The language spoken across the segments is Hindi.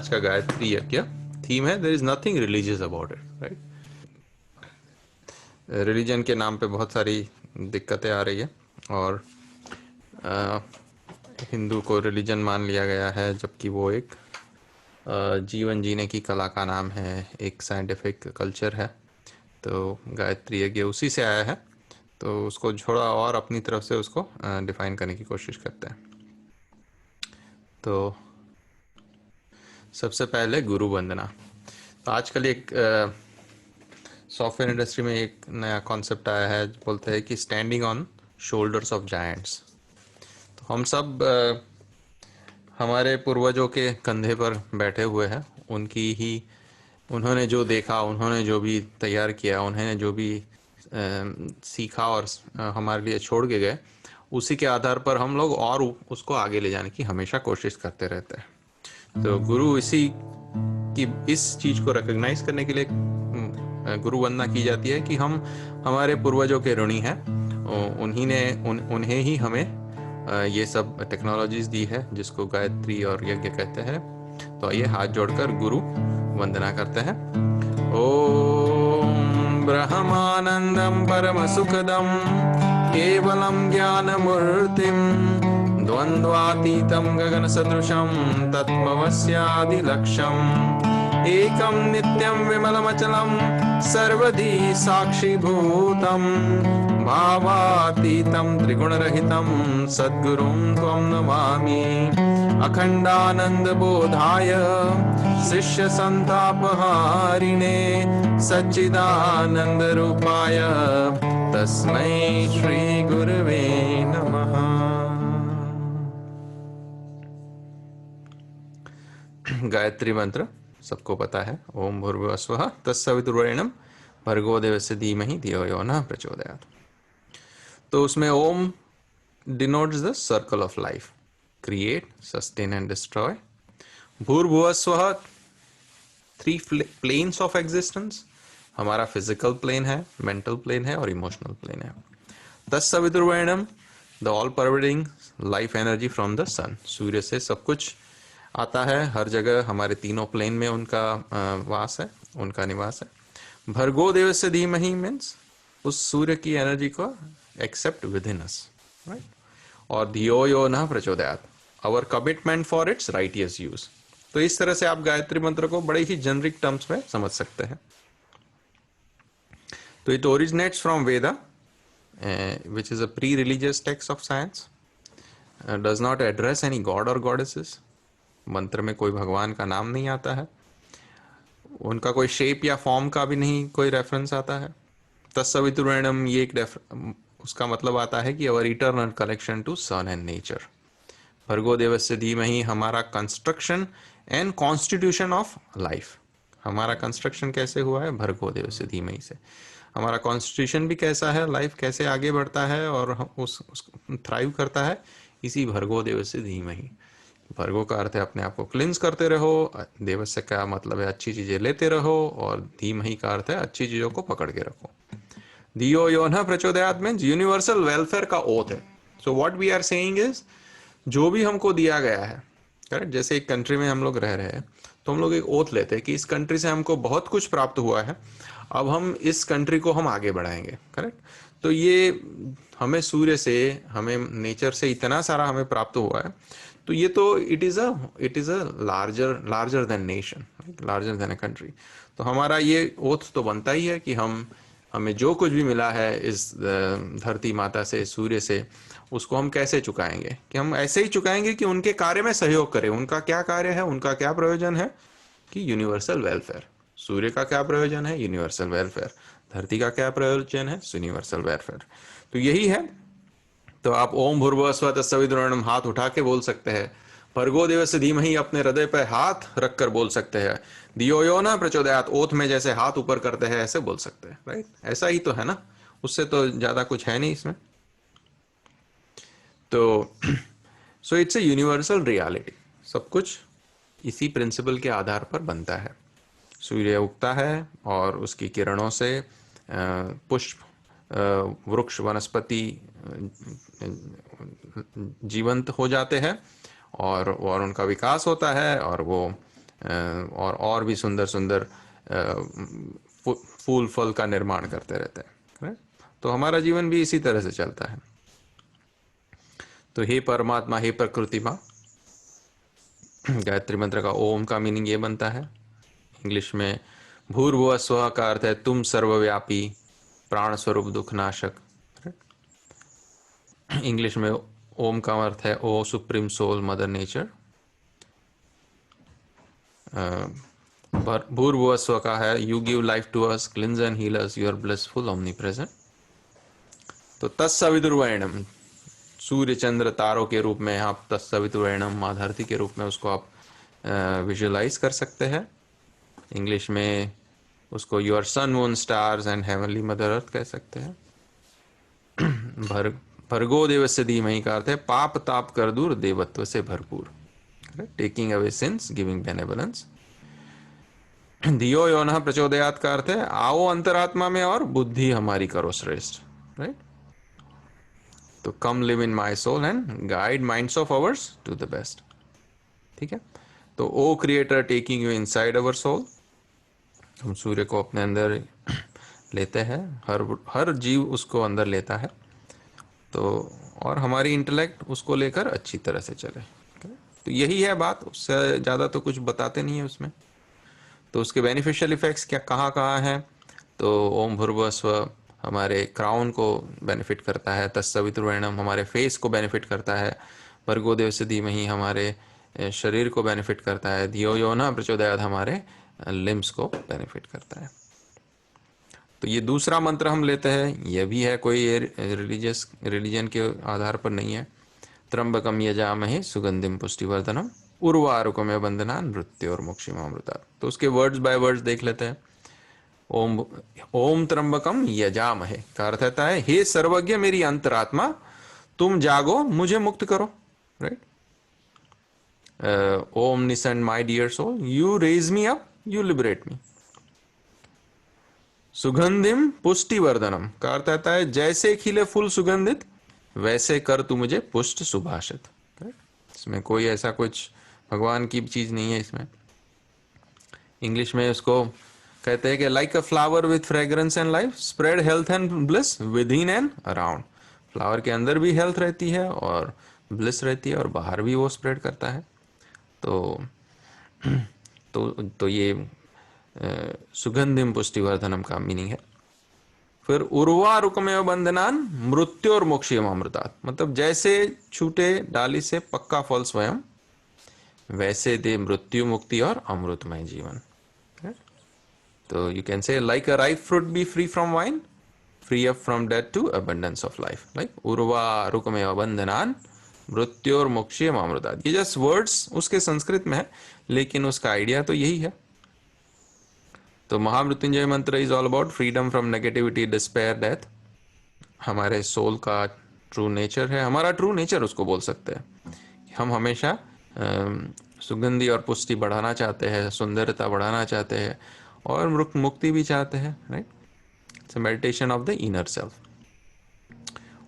आज का गायत्री यज्ञ थीम है there is nothing religious about it, right. Religion के नाम पे बहुत सारी दिक्कतें आ रही है और हिंदू को रिलीजन मान लिया गया है, जबकि वो एक जीवन जीने की कला का नाम है, एक साइंटिफिक कल्चर है। तो गायत्री यज्ञ उसी से आया है, तो उसको थोड़ा और अपनी तरफ से उसको डिफाइन करने की कोशिश करते हैं। तो सबसे पहले गुरु वंदना। तो आजकल एक सॉफ्टवेयर इंडस्ट्री में एक नया कॉन्सेप्ट आया है, बोलते हैं कि standing on shoulders of giants. तो हम सब हमारे पूर्वजों के कंधे पर बैठे हुए हैं, उनकी ही उन्होंने जो देखा, उन्होंने जो भी तैयार किया, उन्होंने जो भी सीखा और हमारे लिए छोड़ के गए, उसी के आधार पर हम लोग और उसको आगे ले जाने की हमेशा कोशिश करते रहते हैं। तो गुरु इसी की इस चीज को रिकॉग्नाइज करने के लिए गुरु वंदना की जाती है कि हम हमारे पूर्वजों के ऋणी हैं, उन्हें ही हमें ये सब टेक्नोलॉजीज दी है जिसको गायत्री और यज्ञ कहते हैं। तो आइए हाथ जोड़कर गुरु वंदना करते हैं। ओम ब्रह्मानंदम परम सुखदम केवलम ज्ञान मूर्तिम द्वंद्वातीतं गगन सदृशं तत्त्वमस्यादिलक्ष्यम् एकं नित्यं विमलमचलं सर्वधी साक्षिभूतं भावातीतं त्रिगुणरहितं सद्गुरुं त्वं नमामि। अखण्डानन्दबोधाय शिष्यसन्तापहारिणे सच्चिदानन्दरूपाय तस्मै श्रीगुरवे नमः। गायत्री मंत्र सबको पता है, ओम भूर्भुवस्वः तत्सवितुर्वरेण्यं भर्गो देवस्य धीमहि धियो यो नः प्रचोदयात्। तो उसमें Om denotes the circle of life, create, sustain and destroy. भूर्भुवस्वः, थ्री प्लेन्स ऑफ एग्जिस्टेंस, हमारा फिजिकल प्लेन है, मेंटल प्लेन है और इमोशनल प्लेन है। तत्सवितुर्वरेण्यं, the all pervading life energy from the sun, सूर्य से सब कुछ आता है, हर जगह हमारे तीनों प्लेन में उनका वास है, उनका निवास है। भर्गो देवस्य धीमहि मीन्स उस सूर्य की एनर्जी को accept within us, right. और धियो यो नः प्रचोदयात्, our commitment for its righteous use. तो इस तरह से आप गायत्री मंत्र को बड़े ही जेनरिक टर्म्स में समझ सकते हैं। तो it originates from Veda, which is a pre-religious text of science, does not address any god or goddesses. मंत्र में कोई भगवान का नाम नहीं आता है, उनका कोई शेप या फॉर्म का भी नहीं कोई रेफरेंस आता है। तत्सवितुर्वरेण्यं, ये एक उसका मतलब आता है कि our eternal connection to sun and nature. भर्गो देवस्य धीमहि, हमारा construction and constitution of life. हमारा कंस्ट्रक्शन कैसे हुआ है? भर्गो देवस्य धीमहि से। हमारा कॉन्स्टिट्यूशन भी कैसा है, लाइफ कैसे आगे बढ़ता है और उस थ्राइव करता है, इसी भर्गो देवस्य धीमहि। भर्गो का अर्थ है अपने आप को क्लिंस करते रहो, देवस्य का मतलब है अच्छी चीजें लेते रहो, और धीमहि का अर्थ है अच्छी चीजों को पकड़ के रखो। धियो यो नः प्रचोदयात् मीन्स यूनिवर्सल वेलफेयर का ओथ है। So what we are saying is, जो भी हमको दिया गया है, करेक्ट, जैसे एक कंट्री में हम लोग रह रहे हैं तो हम लोग एक ओथ लेते हैं कि इस कंट्री से हमको बहुत कुछ प्राप्त हुआ है, अब हम इस कंट्री को हम आगे बढ़ाएंगे, करेक्ट। तो ये हमें सूर्य से, हमें नेचर से इतना सारा हमें प्राप्त हुआ है, तो ये तो it is a larger than nation, larger than a country. तो हमारा ये ओथ तो बनता ही है कि हमें जो कुछ भी मिला है इस धरती माता से, सूर्य से, उसको हम कैसे चुकाएंगे, कि हम ऐसे ही चुकाएंगे कि उनके कार्य में सहयोग करें। उनका क्या कार्य है, उनका क्या प्रयोजन है, कि यूनिवर्सल वेलफेयर। सूर्य का क्या प्रयोजन है? Universal welfare. धरती का क्या प्रयोजन है? Universal welfare. तो यही है। तो आप ओम भूर्भुवस्वः तत्सवितुर्वरेण्यं हाथ उठा के बोल सकते हैं, भर्गो देवस्य धीमहि अपने हृदय पर हाथ रखकर बोल सकते हैं, धियो यो नः प्रचोदयात् ओथ में जैसे हाथ ऊपर करते हैं ऐसे बोल सकते हैं, राइट। ऐसा ही तो है ना, उससे तो ज्यादा कुछ है नहीं इसमें। तो so it's a universal reality, सब कुछ इसी प्रिंसिपल के आधार पर बनता है। सूर्य उगता है और उसकी किरणों से पुष्प, वृक्ष, वनस्पति जीवंत हो जाते हैं और उनका विकास होता है, और वो और भी सुंदर सुंदर फूल फल का निर्माण करते रहते हैं, right? तो हमारा जीवन भी इसी तरह से चलता है। तो हे परमात्मा, हे प्रकृति माँ, गायत्री मंत्र का ओम का मीनिंग ये बनता है। इंग्लिश में भूर्भुवः स्वः का अर्थ है तुम सर्वव्यापी प्राण स्वरूप दुख नाशक। इंग्लिश में ओम का अर्थ है O supreme soul mother nature. भूर्भुवः स्वः का है you give life to us, cleanse and heal us, you are blissful omnipresent. तो तत्सवितुर्वरेण्यम, सूर्य चंद्र तारों के रूप में आप तत्सवितुर्वरेण्यम माँ धरती के रूप में उसको आप विजुअलाइज कर सकते हैं। इंग्लिश में उसको your sun moon stars and heavenly mother earth कह सकते हैं। भर्गो देवस्य धीमहि का अर्थ है पाप ताप कर दूर, देवत्व से भरपूर, टेकिंग अवे सिंस, गिविंग बेनेवलेंस। धियो योनः प्रचोदयात् का अर्थ है आओ अंतरात्मा में और बुद्धि हमारी करो श्रेष्ठ, राइट। तो come live in my soul and guide minds of ours to the best, ठीक है। तो O creator taking you inside our soul, हम सूर्य को अपने अंदर लेते हैं, हर जीव उसको अंदर लेता है, तो और हमारी इंटेलेक्ट उसको लेकर अच्छी तरह से चले। तो यही है बात, उससे ज़्यादा तो कुछ बताते नहीं है उसमें। तो उसके बेनिफिशियल इफेक्ट्स क्या कहाँ कहाँ हैं, तो ओम भूर्भुवः स्वः हमारे क्राउन को बेनिफिट करता है, तत्सवितुर्वरेण्यम हमारे फेस को बेनिफिट करता है, भर्गो देवस्य धीमहि हमारे शरीर को बेनिफिट करता है, धियो यो न प्रचोदयात् हमारे लिम्स को बेनिफिट करता है। तो ये दूसरा मंत्र हम लेते हैं, यह भी है कोई रिलीजन के आधार पर नहीं है। त्र्यंबकम यजामहे सुगंधिम पुष्टिवर्धनम उर्वारुकमेव बंधनान् मृत्योर्मुक्षीमामृतात्। तो उसके वर्ड्स बाय वर्ड्स देख लेते हैं। ओम ओम त्र्यंबकम यजामहे का अर्थ होता है हे सर्वज्ञ मेरी अंतरात्मा, तुम जागो मुझे मुक्त करो, right. Omniscient my dear soul, you raise me up, you liberate me. सुगंधिम पुष्टिवर्धनम का अर्थ आता है जैसे खिले फूल सुगंधित वैसे कर तू मुझे पुष्ट सुभाषित। इसमें कोई ऐसा कुछ भगवान की चीज नहीं है इसमें। इंग्लिश में उसको कहते हैं कि like a flower with fragrance and life spread health and bliss with in and around. Flower के अंदर भी हेल्थ रहती है और ब्लिस रहती है और बाहर भी वो स्प्रेड करता है। तो ये सुगंधिम पुष्टिवर्धनम का मीनिंग है। फिर उर्वारुकमेव बंधनान् मृत्योर्मुक्षीमामृतात्, मतलब जैसे छूटे डाली से पक्का फल स्वयं, वैसे दे मृत्यु मुक्ति और अमृतमय जीवन। तो you can say like a ripe fruit be free from vine, free up from death to abundance of life, like उर्वारुकमेव बंधनान् मृत्योर्मुक्षीमामृतात्। ये जस्ट वर्ड्स उसके संस्कृत में है, लेकिन उसका आइडिया तो यही है। तो महामृत्युंजय मंत्र is all about freedom from negativity, despair, death. हमारे सोल का ट्रू नेचर है, हमारा ट्रू नेचर उसको बोल सकते हैं। हम हमेशा सुगंधि और पुष्टि बढ़ाना चाहते हैं, सुंदरता बढ़ाना चाहते हैं और मुक्ति भी चाहते हैं, right. It's meditation of the inner self.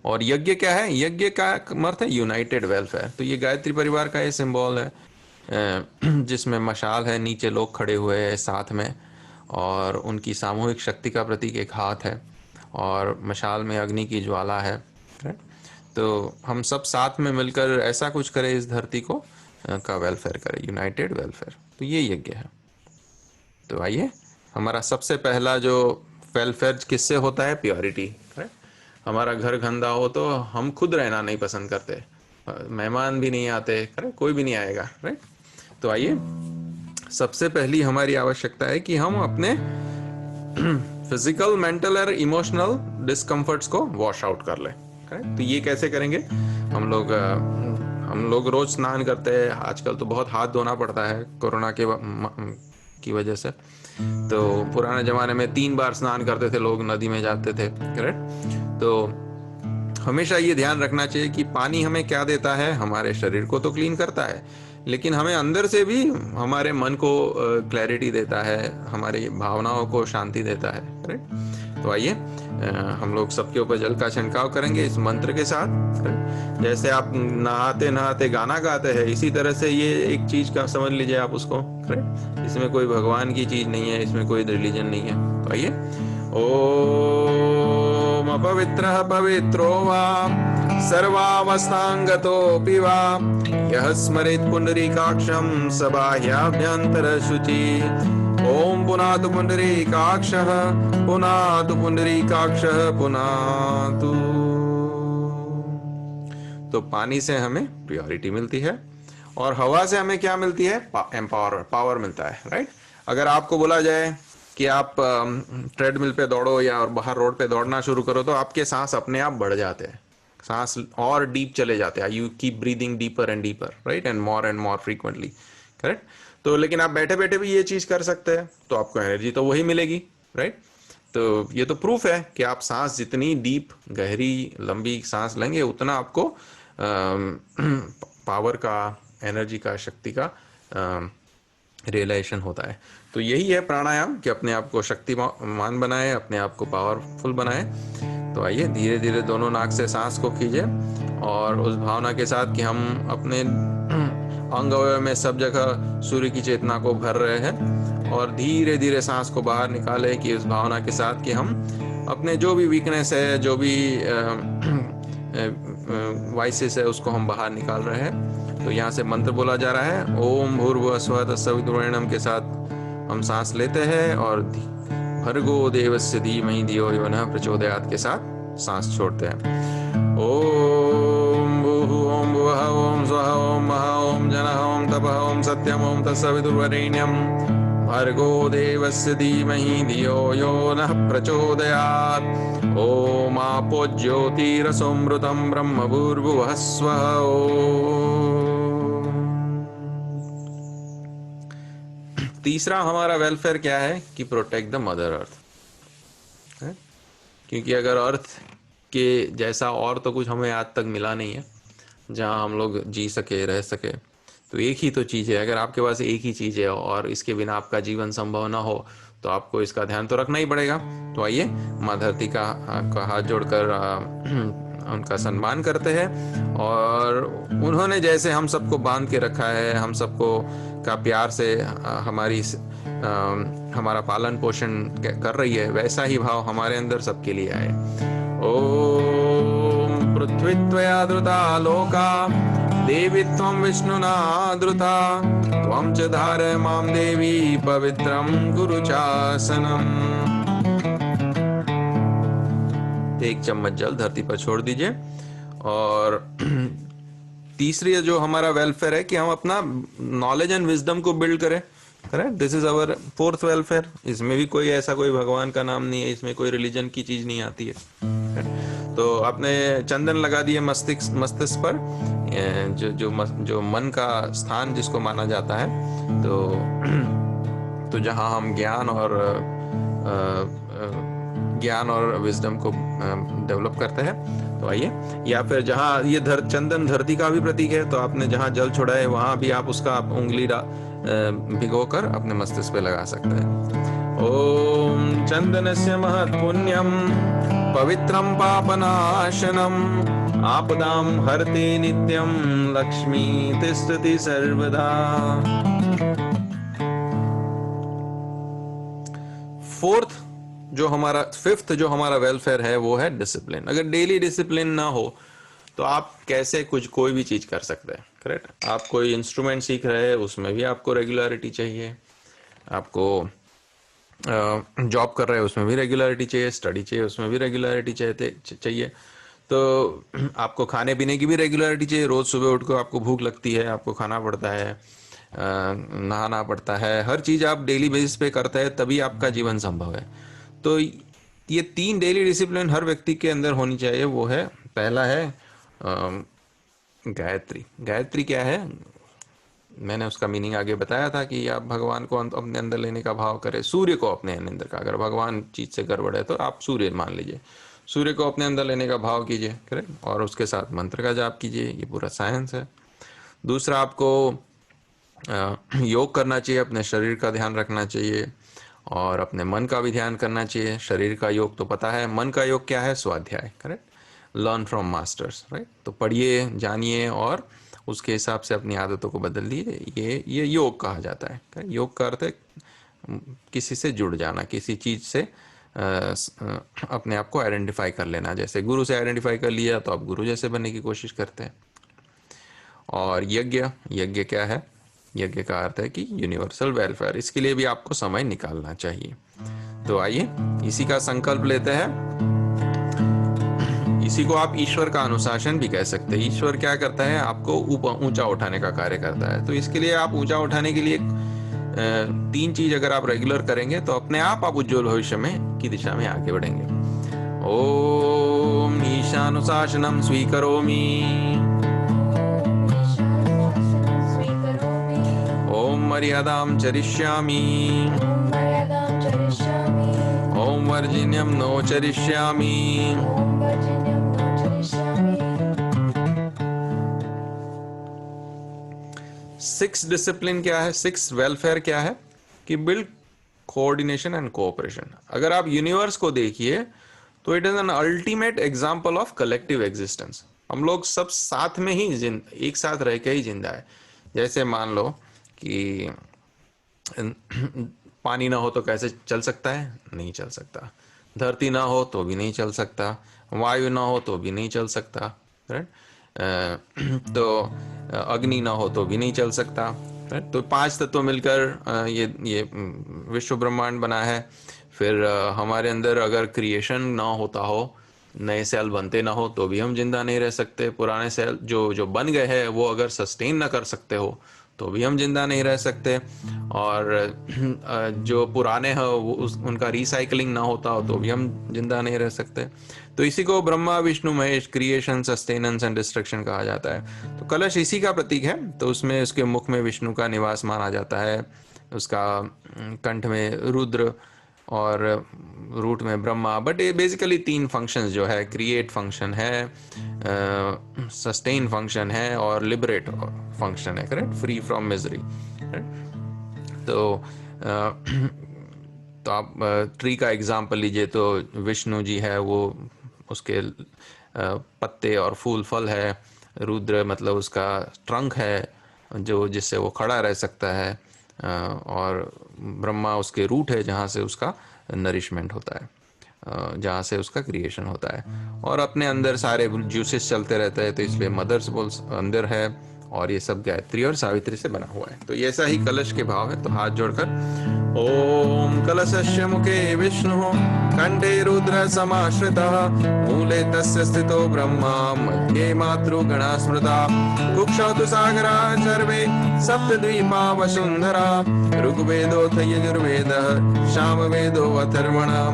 और यज्ञ क्या है, यज्ञ का अर्थ है यूनाइटेड वेलफेयर। तो ये गायत्री परिवार का ये सिंबल है, जिसमें मशाल है, नीचे लोग खड़े हुए हैं साथ में, और उनकी सामूहिक शक्ति का प्रतीक एक हाथ है और मशाल में अग्नि की ज्वाला है, राइट। तो हम सब साथ में मिलकर ऐसा कुछ करें इस धरती को का वेलफेयर करें, यूनाइटेड वेलफेयर। तो ये यज्ञ है। तो आइए, हमारा सबसे पहला जो वेलफेयर किससे होता है, प्योरिटी, राइट। हमारा घर गंदा हो तो हम खुद रहना नहीं पसंद करते, मेहमान भी नहीं आते, करेक्ट, कोई भी नहीं आएगा, राइट। तो आइए, सबसे पहली हमारी आवश्यकता है कि हम अपने फिजिकल, मेंटल और इमोशनल डिस्कम्फर्ट्स को वॉश आउट कर लें। तो ये कैसे करेंगे, हम लोग रोज स्नान करते हैं, आजकल तो बहुत हाथ धोना पड़ता है कोरोना की वजह से। तो पुराने जमाने में 3 बार स्नान करते थे लोग, नदी में जाते थे, करेक्ट। तो हमेशा ये ध्यान रखना चाहिए कि पानी हमें क्या देता है, हमारे शरीर को तो क्लीन करता है, लेकिन हमें अंदर से भी हमारे मन को क्लैरिटी देता है, हमारी भावनाओं को शांति देता है। करेक्ट। तो आइए हम लोग सबके ऊपर जल का छिड़काव करेंगे इस मंत्र के साथ। करेक्ट। जैसे आप नहाते नहाते गाना गाते हैं, इसी तरह से ये एक चीज का समझ लीजिए आप उसको। करेक्ट। इसमें कोई भगवान की चीज नहीं है, इसमें कोई रिलीजन नहीं है। तो आइए, ओम अपवित्रः पवित्रो वा सर्वावस्थांगतोऽपि वा यः स्मरेत् पुंडरीकाक्षं स बाह्याभ्यन्तरशुचि। ओम पुनातु पुंडरीकाक्षः पुनातु पुंडरीकाक्षः पुनातु। तो पानी से हमें प्योरिटी मिलती है और हवा से हमें क्या मिलती है? पावर मिलता है। राइट। अगर आपको बोला जाए कि आप ट्रेडमिल पे दौड़ो या और बाहर रोड पे दौड़ना शुरू करो तो आपके सांस अपने आप बढ़ जाते हैं, सांस और डीप चले जाते हैं। You keep breathing deeper and deeper, right, and more frequently. Correct. तो लेकिन आप बैठे बैठे भी ये चीज कर सकते हैं तो आपको एनर्जी तो वही मिलेगी। राइट। तो ये तो प्रूफ है कि आप सांस जितनी डीप गहरी लंबी सांस लेंगे उतना आपको पावर का, एनर्जी का, शक्ति का रियलाइजेशन होता है। तो यही है प्राणायाम कि अपने आप को शक्तिमान बनाए, अपने आप को पावरफुल बनाए। तो आइए धीरे धीरे दोनों नाक से सांस को खींचे और उस भावना के साथ कि हम अपने अंग अवयव में सब जगह सूर्य की चेतना को भर रहे हैं और धीरे धीरे सांस को बाहर निकाले कि उस भावना के साथ कि हम अपने जो भी वीकनेस है, जो भी वाइसेस है, उसको हम बाहर निकाल रहे हैं। तो यहाँ से मंत्र बोला जा रहा है, ओम भूर्भुवः स्वः तत्सवितुर्वरेण्यं के साथ हम सांस लेते हैं और भर्गो देवस्य धीमहि धियो यो नः प्रचोदयात् के साथ सांस छोड़ते हैं। ओम भूः ओम भुवः ओम स्वः ओम महः ओम जनः ओम तपः ओम सत्यम् ओम तत्सवितुर्वरेण्यं भर्गो देवस्य धीमहि धियो यो नः प्रचोदयात्। ओम आपो ज्योतिरसोमृतं ब्रह्म भूर्भुवः स्वः। तीसरा हमारा वेलफेयर क्या है कि प्रोटेक्ट द मदर अर्थ। क्योंकि अगर अर्थ के जैसा और तो कुछ हमें आज तक मिला नहीं है जहां हम लोग जी सके, रह सके। तो एक ही तो चीज़ है। अगर आपके पास एक ही चीज़ है और इसके बिना आपका जीवन संभव ना हो तो आपको इसका ध्यान तो रखना ही पड़ेगा। तो आइए माँ धरती का हाथ जोड़कर उनका सम्मान करते हैं और उन्होंने जैसे हम सबको बांध के रखा है, हम सबको का प्यार से हमारा पालन पोषण कर रही है, वैसा ही भाव हमारे अंदर सबके लिए आए। ओम पृथ्वी त्वया धृता लोका देवी त्वं विष्णुना धृता त्वं च धारय मां देवी पवित्रं कुरु चासनम्। एक चम्मच जल धरती पर छोड़ दीजिए। और तीसरी जो हमारा वेलफेयर है कि हम अपना नॉलेज एंड विजडम को बिल्ड करें। Correct. This is our fourth welfare. इसमें भी कोई ऐसा कोई भगवान का नाम नहीं है, इसमें कोई रिलीजन की चीज नहीं आती है। तो आपने चंदन लगा दिए मस्तिष्क पर, जो मन का स्थान जिसको माना जाता है। तो जहां हम ज्ञान और विजडम को डेवलप करते हैं। तो आइए, या फिर जहां ये चंदन धरती का भी प्रतीक है, तो आपने जहां जल छोड़ा है वहां भी आप उसका उंगली भिगोकर अपने मस्तिष्क पे लगा सकते हैं। ओम चंदनस्य महत् पुण्यम पवित्रम पापनाशनम आपदाम हरते नित्यम लक्ष्मी तिष्ठति सर्वदा। फिफ्थ जो हमारा वेलफेयर है वो है डिसिप्लिन। अगर डेली डिसिप्लिन ना हो तो आप कैसे कोई भी चीज कर सकते हैं। करेक्ट। आप कोई इंस्ट्रूमेंट सीख रहे हैं, उसमें भी आपको रेगुलरिटी चाहिए। आपको जॉब कर रहे हैं, उसमें भी रेगुलरिटी चाहिए। स्टडी चाहिए, उसमें भी रेगुलरिटी चाहिए। तो आपको खाने पीने की भी रेगुलरिटी चाहिए। रोज सुबह उठ कर आपको भूख लगती है, आपको खाना पड़ता है, नहाना पड़ता है। हर चीज आप डेली बेसिस पे करते हैं, तभी आपका जीवन संभव है। तो ये 3 डेली डिसिप्लिन हर व्यक्ति के अंदर होनी चाहिए। वो है, पहला है गायत्री। गायत्री क्या है? मैंने उसका मीनिंग आगे बताया था कि आप भगवान को अपने अंदर लेने का भाव करें, सूर्य को अपने अंदर का। अगर भगवान चीज से गड़बड़ है तो आप सूर्य मान लीजिए, सूर्य को अपने अंदर लेने का भाव कीजिए। करेक्ट। और उसके साथ मंत्र का जाप कीजिए। ये पूरा साइंस है। दूसरा, आपको योग करना चाहिए, अपने शरीर का ध्यान रखना चाहिए और अपने मन का भी ध्यान करना चाहिए। शरीर का योग तो पता है, मन का योग क्या है? स्वाध्याय, correct, learn from masters, right. तो पढ़िए, जानिए और उसके हिसाब से अपनी आदतों को बदल लिए। ये योग कहा जाता है। योग का अर्थ है किसी से जुड़ जाना, किसी चीज से अपने आप को आइडेंटिफाई कर लेना। जैसे गुरु से आइडेंटिफाई कर लिया तो आप गुरु जैसे बनने की कोशिश करते हैं। और यज्ञ, यज्ञ क्या है? यज्ञ का अर्थ है कि यूनिवर्सल वेलफेयर। इसके लिए भी आपको समय निकालना चाहिए। तो आइए इसी का संकल्प लेते हैं। इसी को आप ईश्वर का अनुशासन भी कह सकते हैं। ईश्वर क्या करता है? आपको ऊंचा उठाने का कार्य करता है। तो इसके लिए आप ऊंचा उठाने के लिए 3 चीज अगर आप रेगुलर करेंगे तो अपने आप उज्जवल भविष्य में की दिशा में आगे बढ़ेंगे। ओम ईशानुशासनम स्वीकरोमि। ओम मर्यादां चरिष्यामि। ओम वर्जिन्यम नो चरिष्यामि। सिक्स डिसिप्लिन क्या है? सिक्स वेलफेयर क्या है? कि बिल्ड कोऑर्डिनेशन एंड कोऑपरेशन। अगर आप यूनिवर्स को देखिए तो it is an ultimate example of collective existence. हम लोग सब साथ में ही एक साथ रह के ही जिंदा है। जैसे मान लो कि पानी ना हो तो कैसे चल सकता है? नहीं चल सकता। धरती ना हो तो भी नहीं चल सकता। वायु ना हो तो भी नहीं चल सकता, राइट। तो अग्नि ना हो तो भी नहीं चल सकता, राइट। तो 5 तत्व मिलकर ये विश्व ब्रह्मांड बना है। फिर हमारे अंदर अगर क्रिएशन ना होता हो, नए सेल बनते ना हो तो भी हम जिंदा नहीं रह सकते। पुराने सेल जो जो बन गए हैं वो अगर सस्टेन ना कर सकते हो तो भी हम जिंदा नहीं रह सकते। और जो पुराने हैं उनका रिसाइकलिंग ना होता हो तो भी हम जिंदा नहीं रह सकते। तो इसी को Brahma Vishnu Mahesh, creation, sustenance and destruction कहा जाता है। तो कलश इसी का प्रतीक है। तो उसमें उसके मुख में विष्णु का निवास माना जाता है, उसका कंठ में रुद्र और रूट में ब्रह्मा। बट ये बेसिकली 3 फंक्शंस जो है, क्रिएट फंक्शन है, सस्टेन फंक्शन है और लिबरेट फंक्शन है, करेक्ट, फ्री फ्रॉम मिजरी। तो तो आप ट्री का एग्जांपल लीजिए तो विष्णु जी है, वो उसके पत्ते और फूल फल है। रुद्र मतलब उसका ट्रंक है जो जिससे वो खड़ा रह सकता है। और ब्रह्मा उसके रूट है जहाँ से उसका नरिशमेंट होता है, जहाँ से उसका क्रिएशन होता है। और अपने अंदर सारे जूसेस चलते रहते हैं, तो इसलिए मदर्स बोल अंदर है। और ये सब गायत्री और सावित्री से बना हुआ है। तो ये ऐसा ही कलश के भाव है। तो हाथ जोड़कर ओम कलशस्य मुखे विष्णु कंठे रुद्र समाश्रितः मूले तस्य स्थितो ब्रह्मा मध्ये मातृगणा स्मृता कुक्षौ तु सागरा सर्वे सप्तद्वीपा वसुंधरा ऋग्वेदोऽथ यजुर्वेदः सामवेदो अथर्वणः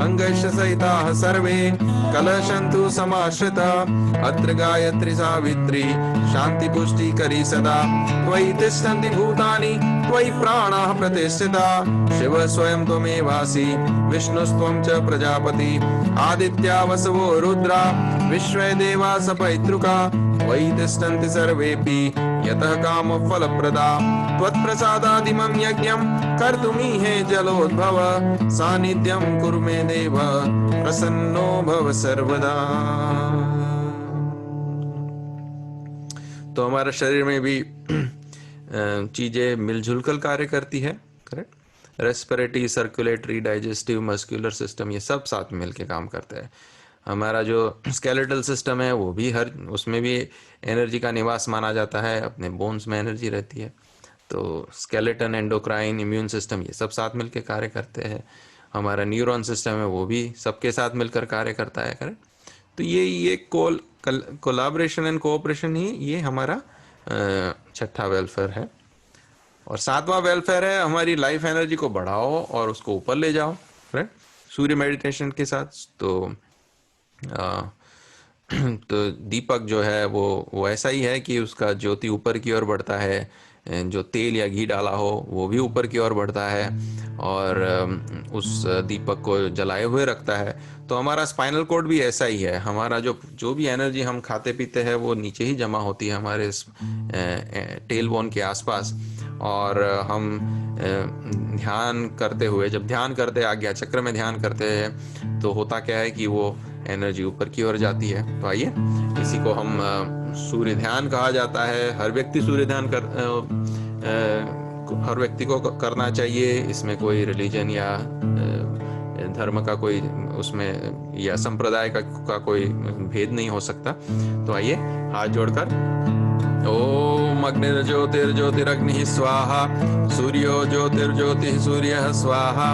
अंगस्य सहिताः सर्वे कलशन्तु समाश्रिता अत्र गायत्री सावित्री शांति पुष्टि करी सदा त्वयि तिष्ठन्ति भूतानि त्वयि प्राणाः प्रतिष्ठिता शिव स्वयं त्वमेवासि विष्णुस्त्वं च प्रजापति आदित्या वसवो रुद्रा विश्वे देवा सपैतृका त्वयि तिष्ठन्ति सर्वेऽपि यतः कामफलप्रदा त्वत्प्रसादादिमं यज्ञं कर्तुमीहे जलोद्भव सानिध्यं कुरु मे देव प्रसन्नो भव सर्वदा। तो हमारे शरीर में भी चीजें मिलजुल कर कार्य करती है, correct. Respiratory, circulatory, digestive, muscular system, ये सब साथ में मिलकर काम करते हैं। हमारा जो स्केलेटल सिस्टम है वो भी उसमें भी एनर्जी का निवास माना जाता है। अपने बोन्स में एनर्जी रहती है। तो स्केलेटन, एंडोक्राइन, इम्यून सिस्टम, ये सब साथ मिलकर कार्य करते हैं। हमारा न्यूरॉन सिस्टम है वो भी सबके साथ मिलकर कार्य करता है, करेक्ट। तो ये कोलाब्रेशन एंड कोऑपरेशन ही ये हमारा छठा वेलफेयर है। और 7वां वेलफेयर है हमारी लाइफ एनर्जी को बढ़ाओ और उसको ऊपर ले जाओ, राइट, सूर्य मेडिटेशन के साथ। तो दीपक जो है वो ऐसा ही है कि उसका ज्योति ऊपर की ओर बढ़ता है। जो तेल या घी डाला हो वो भी ऊपर की ओर बढ़ता है और उस दीपक को जलाए हुए रखता है। तो हमारा स्पाइनल कोड भी ऐसा ही है। हमारा जो भी एनर्जी हम खाते पीते हैं वो नीचे ही जमा होती है हमारे टेल बोन के आसपास। और हम ध्यान करते हुए, जब ध्यान करते आज्ञा चक्र में ध्यान करते हैं तो होता क्या है कि वो एनर्जी ऊपर की ओर जाती है। तो आइए, इसी को हम सूर्य ध्यान कहा जाता है। हर व्यक्ति सूर्य ध्यान हर व्यक्ति को करना चाहिए। इसमें कोई रिलीजन या धर्म का कोई उसमें या संप्रदाय का कोई भेद नहीं हो सकता। तो आइए हाथ जोड़कर ओम अग्निर्ज्योतिर्ज्योतिरग्निः स्वाहा, सूर्यो ज्योतिर्ज्योतिः सूर्यः स्वाहा,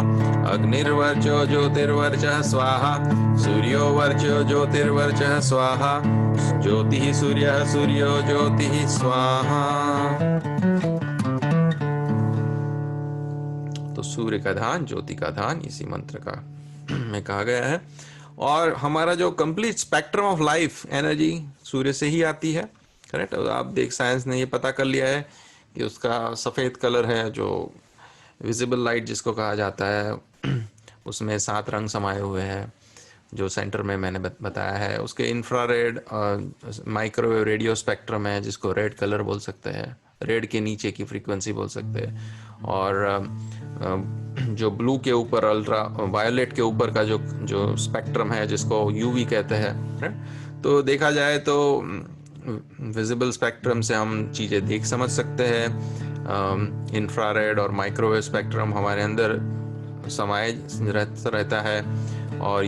अग्निर्वर्चो ज्योतिर्वर्चः स्वाहा, सूर्यो वर्चो ज्योतिर्वर्चः स्वाहा, ज्योतिः सूर्यः सूर्यो ज्योतिः स्वाहा। तो सूर्य का ध्यान, ज्योति का ध्यान इसी मंत्र का में कहा गया है। और हमारा जो complete spectrum of life energy सूर्य से ही आती है, करेक्ट। आप देख, साइंस ने ये पता कर लिया है कि उसका सफ़ेद कलर है जो विजिबल लाइट जिसको कहा जाता है, उसमें 7 रंग समाये हुए हैं जो सेंटर में मैंने बताया है। उसके इंफ्रारेड माइक्रोवेव रेडियो स्पेक्ट्रम है जिसको रेड कलर बोल सकते हैं, रेड के नीचे की फ्रीक्वेंसी बोल सकते हैं। और जो ब्लू के ऊपर अल्ट्रा वायोलेट के ऊपर का जो स्पेक्ट्रम है जिसको यूवी कहते हैं। तो देखा जाए तो विजिबल स्पेक्ट्रम से हम चीज़ें देख समझ सकते हैं। इंफ्रारेड और माइक्रोवेव स्पेक्ट्रम हमारे अंदर समाये रहता है। और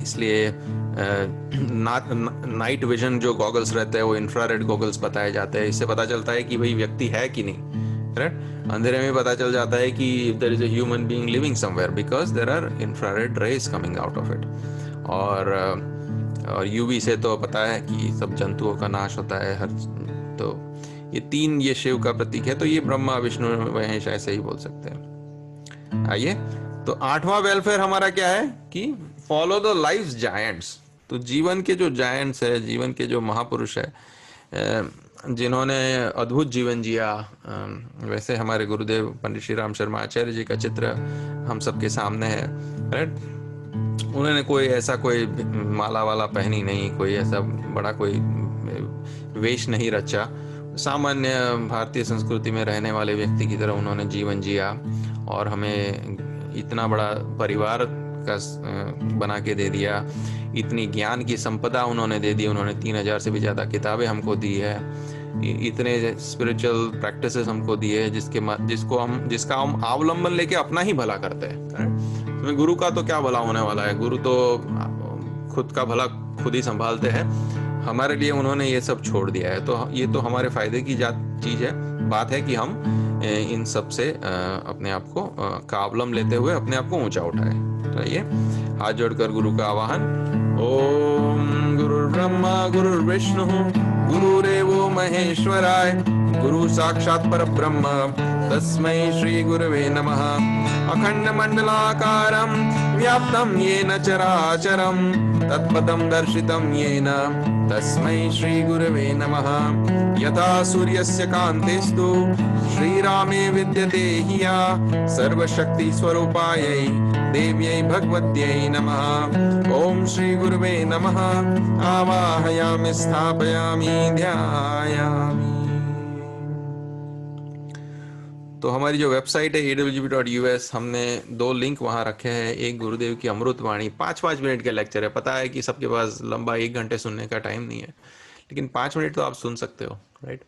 इसलिए नाइट विजन जो गॉगल्स रहते हैं वो इंफ्रारेड गॉगल्स बताए जाते हैं। इससे पता चलता है कि भाई व्यक्ति है कि नहीं, करेक्ट। अंधेरे में पता चल जाता है कि there is a human being living somewhere because there are infrared rays coming out of it. और यूवी से तो पता है कि सब जंतुओं का नाश होता है हर। तो ये 3 ये शिव का प्रतीक है। तो ये ब्रह्मा विष्णु महेश ऐसे ही बोल सकते हैं। आइए, तो 8वां वेलफेयर हमारा क्या है कि फॉलो द लाइफ जायंट्स। तो जीवन के जो जायंट्स है, जीवन के जो महापुरुष है, जिन्होंने अद्भुत जीवन जिया, वैसे हमारे गुरुदेव पंडित श्री राम शर्मा आचार्य जी का चित्र हम सबके सामने है, राइट। उन्होंने कोई ऐसा कोई माला वाला पहनी नहीं, कोई ऐसा बड़ा कोई वेश नहीं रचा। सामान्य भारतीय संस्कृति में रहने वाले व्यक्ति की तरह उन्होंने जीवन जिया और हमें इतना बड़ा परिवार का बना के दे दिया। इतनी ज्ञान की संपदा उन्होंने दे दी। उन्होंने 3000 से भी ज़्यादा किताबें हमको दी है। इतने स्पिरिचुअल प्रैक्टिसेस हमको दी है जिसका हम अवलंबन लेके अपना ही भला करते हैं। गुरु का तो क्या भला होने वाला है, गुरु तो खुद का भला खुद ही संभालते हैं। हमारे लिए उन्होंने ये सब छोड़ दिया है। तो ये तो हमारे फायदे की चीज़ है। बात है कि हम इन सब से अपने आप को का अवलंबन लेते हुए अपने आप को ऊंचा उठाए। तो ये हाथ जोड़कर गुरु का आवाहन। ओम गुरुर्ब्रह्मा गुरुर्विष्णु गुरुरेवो महेश्वराय गुरु साक्षात् परब्रह्म तस्मै श्री गुरवे नमः। अखंड मंडलाकारं व्याप्तं येन चराचरं तत्पदं दर्शितं येन तस्मै श्री गुरवे नमः। यथा सूर्यस्य कान्तिस्तु श्रीरामे विद्यते हिया सर्वशक्ति स्वरूपायै देव्यै भगवत्यै नमः। ओम श्री गुरवे नमः। आवाहयामि स्थापयामि ध्यायामि। तो हमारी जो वेबसाइट है awgp.us, हमने 2 लिंक वहाँ रखे हैं। एक गुरुदेव की अमृतवाणी 5-5 मिनट के लेक्चर है। पता है कि सबके पास लंबा 1 घंटे सुनने का टाइम नहीं है, लेकिन 5 मिनट तो आप सुन सकते हो, राइट।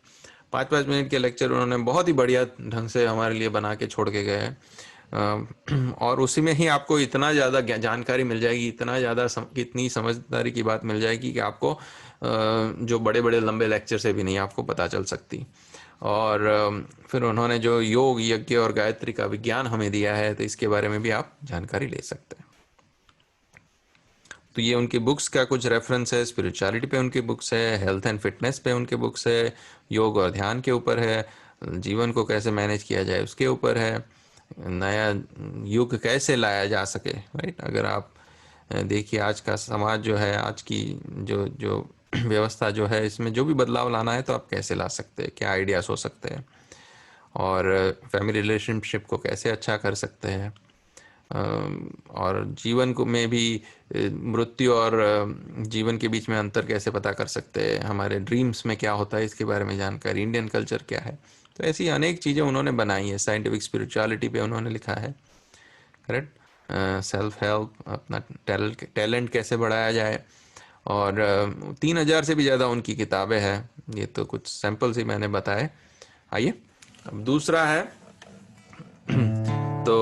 5-5 मिनट के लेक्चर उन्होंने बहुत ही बढ़िया ढंग से हमारे लिए बना के छोड़ के गए हैं। और उसी में ही आपको इतना ज़्यादा जानकारी मिल जाएगी, इतना ज़्यादा इतनी समझदारी की बात मिल जाएगी कि आपको जो बड़े बड़े लंबे लेक्चर से भी नहीं आपको पता चल सकती। और फिर उन्होंने जो योग, यज्ञ और गायत्री का विज्ञान हमें दिया है, तो इसके बारे में भी आप जानकारी ले सकते हैं। तो ये उनकी बुक्स का कुछ रेफरेंस है। स्पिरिचुअलिटी पे उनकी बुक्स है, हेल्थ एंड फिटनेस पे उनके बुक्स है, योग और ध्यान के ऊपर है, जीवन को कैसे मैनेज किया जाए उसके ऊपर है, नया युग कैसे लाया जा सके, राइट। अगर आप देखिए आज का समाज जो है, आज की जो व्यवस्था जो है, इसमें जो भी बदलाव लाना है तो आप कैसे ला सकते हैं, क्या आइडियाज़ हो सकते हैं, और फैमिली रिलेशनशिप को कैसे अच्छा कर सकते हैं, और जीवन को में भी मृत्यु और जीवन के बीच में अंतर कैसे पता कर सकते हैं, हमारे ड्रीम्स में क्या होता है इसके बारे में जानकारी, इंडियन कल्चर क्या है, तो ऐसी अनेक चीज़ें उन्होंने बनाई है। साइंटिफिक स्पिरिचुअलिटी पे उन्होंने लिखा है, करेक्ट। सेल्फ हेल्प, अपना टैलेंट कैसे बढ़ाया जाए, और 3,000 से भी ज़्यादा उनकी किताबें हैं। ये तो कुछ सैंपल्स ही मैंने बताए। आइए अब दूसरा है तो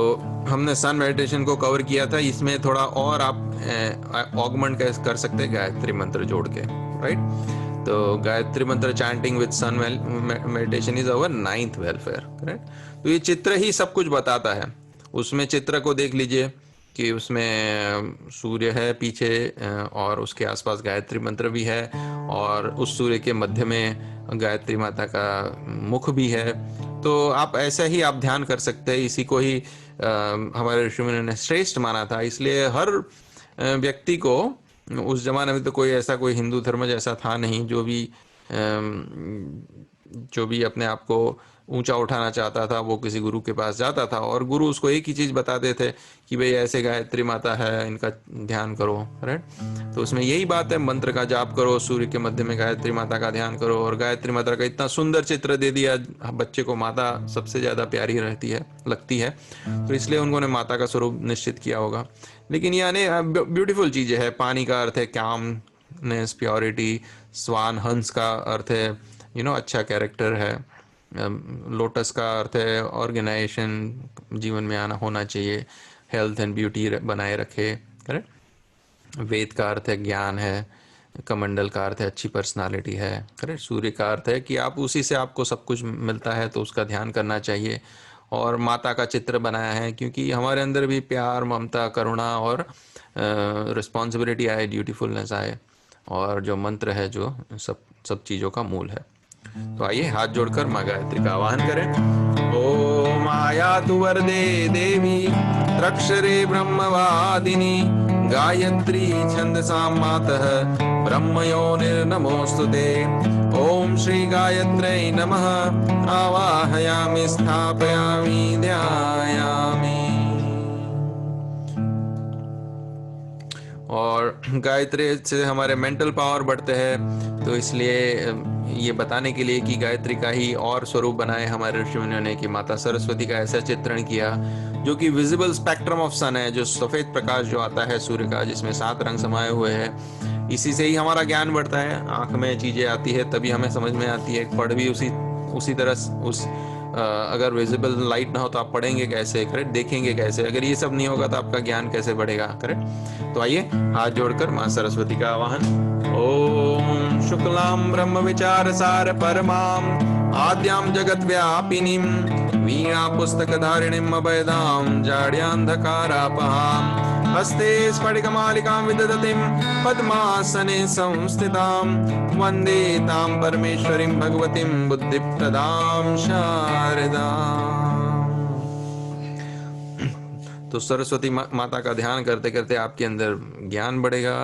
हमने सन मेडिटेशन को कवर किया था, इसमें थोड़ा और आप ऑगमेंट कर सकते हैं गायत्री मंत्र जोड़ के, राइट। तो Gayatri Mantra chanting with sun meditation is our 9th welfare, correct. तो ये चित्र ही सब कुछ बताता है। उसमें चित्र को देख लीजिए कि उसमें सूर्य है पीछे, और उसके आसपास गायत्री मंत्र भी है, और उस सूर्य के मध्य में गायत्री माता का मुख भी है। तो आप ऐसा ही आप ध्यान कर सकते हैं। इसी को ही हमारे ऋषिमुनियों ने श्रेष्ठ माना था। इसलिए हर व्यक्ति को, उस जमाने में तो कोई ऐसा कोई हिंदू धर्म जैसा था नहीं, जो भी अपने आप को ऊंचा उठाना चाहता था वो किसी गुरु के पास जाता था, और गुरु उसको एक ही चीज बताते थे कि भाई ऐसे गायत्री माता है, इनका ध्यान करो, राइट। तो उसमें यही बात है, मंत्र का जाप करो, सूर्य के मध्य में गायत्री माता का ध्यान करो, और गायत्री माता का इतना सुंदर चित्र दे दिया। बच्चे को माता सबसे ज्यादा प्यारी लगती है, तो इसलिए उन्होंने माता का स्वरूप निश्चित किया होगा। लेकिन ये ब्यूटीफुल चीजें है। पानी का अर्थ है कामनेस, प्योरिटी। स्वान, हंस का अर्थ है अच्छा कैरेक्टर है। लोटस का अर्थ है ऑर्गेनाइजेशन, जीवन में आना होना चाहिए, हेल्थ एंड ब्यूटी बनाए रखे, करेक्ट। वेद का अर्थ है ज्ञान है। कमंडल का अर्थ है अच्छी पर्सनालिटी है, करेक्ट। सूर्य का अर्थ है कि आप उसी से आपको सब कुछ मिलता है, तो उसका ध्यान करना चाहिए। और माता का चित्र बनाया है क्योंकि हमारे अंदर भी प्यार, ममता, करुणा और रिस्पॉन्सिबिलिटी आए, ड्यूटीफुलनेस आए, और जो मंत्र है जो सब चीज़ों का मूल है। तो आइए हाथ जोड़कर माँ गायत्री का आवाहन करें। ओ माया तु वरदे देवी त्रक्षरे ब्रह्मवादिनी गायत्री छंदसां मातः ब्रह्मयोनिर्नमोस्तुते। ओम श्री गायत्रै नमः आवाहयामि स्थापयामि ध्यायामि। और गायत्री से हमारे मेंटल पावर बढ़ते हैं, तो इसलिए ये बताने के लिए कि गायत्री का ही और स्वरूप बनाए हमारे ऋषिमुनियों ने, कि माता सरस्वती का ऐसा चित्रण किया जो कि विजिबल स्पेक्ट्रम ऑफ सन है, जो सफेद प्रकाश जो आता है सूर्य का, जिसमें 7 रंग समाये हुए हैं। इसी से ही हमारा ज्ञान बढ़ता है। आंख में चीजें आती है तभी हमें समझ में आती है। पढ़ भी उसी तरह अगर विजिबल लाइट ना हो तो आप पढ़ेंगे कैसे, करेक्ट, देखेंगे कैसे? अगर ये सब नहीं होगा तो आपका ज्ञान कैसे बढ़ेगा, करेक्ट। तो आइए हाथ जोड़कर माँ सरस्वती का आवाहन। ओम शुक्लाम ब्रह्म विचार सार परमाम आद्याम जगत व्यापिनीं वीणा पुस्तक धारिणीं अभयदां जाड्यान्धकारापहां हस्ते स्फटिकमालिकां विदधतीं पद्मासने संस्थितां वन्दे तां परमेश्वरीं भगवतीं बुद्धिप्रदां शारदां। तो सरस्वती माता का ध्यान करते करते आपके अंदर ज्ञान बढ़ेगा।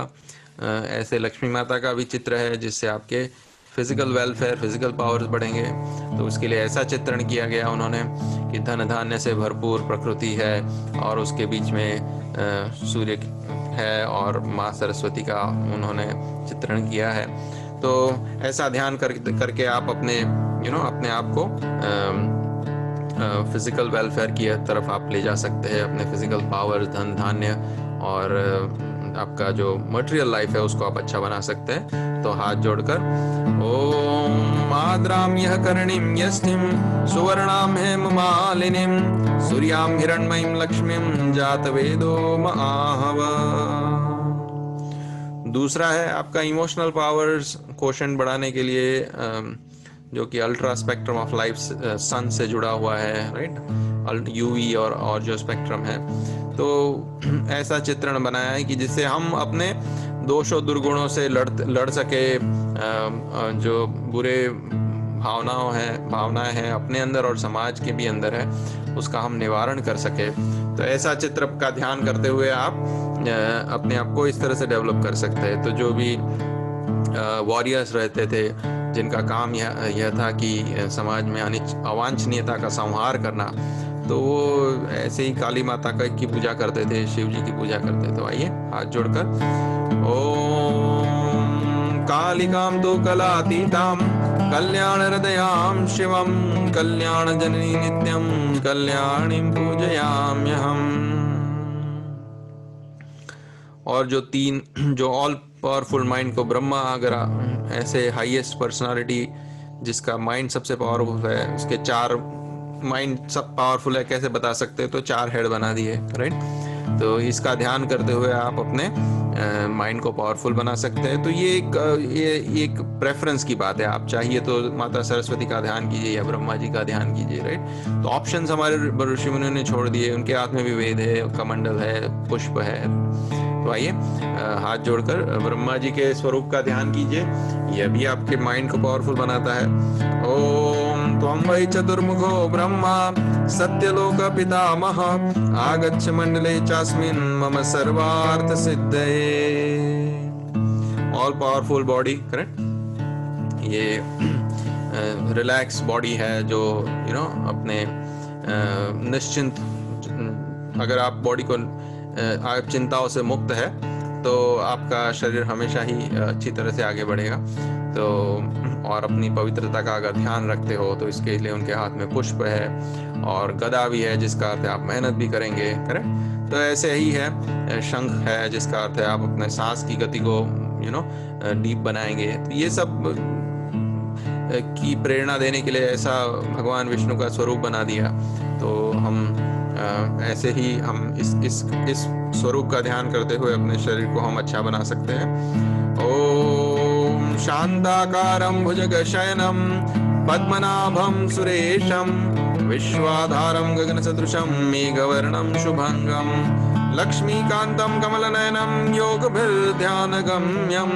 ऐसे लक्ष्मी माता का भी चित्र है जिससे आपके फिजिकल वेलफेयर, फिजिकल पावर्स बढ़ेंगे। तो उसके लिए ऐसा चित्रण किया गया उन्होंने कि धन धान्य से भरपूर प्रकृति है, और उसके बीच में सूर्य है, और माँ सरस्वती का उन्होंने चित्रण किया है। तो ऐसा ध्यान करके आप अपने अपने आप को फिजिकल वेलफेयर की तरफ आप ले जा सकते हैं। अपने फिजिकल पावर, धन धान्य और आपका जो मटेरियल लाइफ है उसको आप अच्छा बना सकते हैं। तो हाथ जोड़कर ओम आद्राम यह कर्णिम यस्थिम सुवर्णाम हेममालिनीम सूर्यां हिरण्मयीं लक्ष्मीं जातवेदो महाव। दूसरा है आपका इमोशनल पावर्स क्वोशंट बढ़ाने के लिए, जो कि अल्ट्रा स्पेक्ट्रम ऑफ लाइफ सन से जुड़ा हुआ है, राइट, यूवी और जो स्पेक्ट्रम है। तो ऐसा चित्रण बनाया है कि जिससे हम अपने दोषों दुर्गुणों से लड़ सके। जो बुरे भावनाएं हैं अपने अंदर और समाज के भी अंदर है, उसका हम निवारण कर सके। तो ऐसा चित्र का ध्यान करते हुए आप अपने आप को इस तरह से डेवलप कर सकते हैं। तो जो भी वॉरियर्स रहते थे जिनका काम यह था कि समाज में अवांछनीयता का संहार करना, तो वो ऐसे ही काली माता की पूजा करते थे, शिव जी की पूजा करते थे। तो आइए हाथ जोड़कर ओम कालिकां तु कलातीतां कल्याण हृदयां शिवं कल्याण जननी नित्यम कल्याणीं पूजयाम्यहम्। और जो ऑल पावरफुल माइंड को ब्रह्मा, अगर ऐसे हाईएस्ट पर्सनालिटी जिसका माइंड सबसे पावरफुल है, उसके 4 माइंड सब पावरफुल है, कैसे बता सकते हैं? तो 4 हेड बना दिए, राइट। तो इसका ध्यान करते हुए आप अपने माइंड को पावरफुल बना सकते हैं। तो ये एक प्रेफरेंस की बात है। आप चाहिए तो माता सरस्वती का ध्यान कीजिए या ब्रह्मा जी का ध्यान कीजिए, राइट। तो ऑप्शंस हमारे ऋषि मुनियों ने छोड़ दिए। उनके हाथ में भी वेद है, कमंडल है, पुष्प है। तो आइए हाथ जोड़कर ब्रह्मा जी के स्वरूप का ध्यान कीजिए। यह भी आपके माइंड को पावरफुल बनाता है। ओम त्वं वै चतुर्मुखो ब्रह्मा सत्यलोक पितामह आगच्छ मंडले चास्मिन् मम सर्वार्थ सिद्धये। All powerful body, correct. ये रिलैक्स बॉडी है जो अपने निश्चिंत, अगर आप बॉडी को आप चिंताओं से मुक्त है तो आपका शरीर हमेशा ही अच्छी तरह से आगे बढ़ेगा। तो और अपनी पवित्रता का अगर ध्यान रखते हो तो इसके लिए उनके हाथ में पुष्प है और गदा भी है, जिसका अर्थ है आप मेहनत भी करेंगे, करेक्ट। तो ऐसे ही है शंख है, जिसका अर्थ है आप अपने सांस की गति को डीप बनाएंगे। तो ये सब की प्रेरणा देने के लिए ऐसा भगवान विष्णु का स्वरूप बना दिया। तो हम ऐसे ही हम इस स्वरूप का ध्यान करते हुए अपने शरीर को हम अच्छा बना सकते हैं। ओम शांताकारं भुजगशयनं पद्मनाभं सुरेशं विश्वाधारं गगनसदृशं मेघवर्णं शुभंगं लक्ष्मीकान्तं कमलनयनं योगभिर्ध्यानगम्यं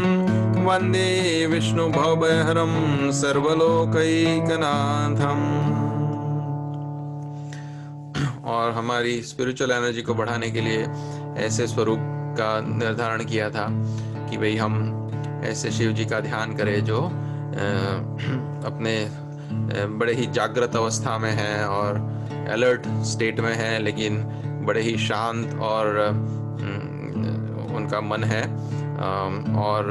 वंदे विष्णु भवभयहरं सर्वलोकैकनाथम्। और हमारी स्पिरिचुअल एनर्जी को बढ़ाने के लिए ऐसे स्वरूप का निर्धारण किया था कि भाई हम ऐसे शिव जी का ध्यान करें जो अपने बड़े ही जागृत अवस्था में है और अलर्ट स्टेट में है, लेकिन बड़े ही शांत और उनका मन है और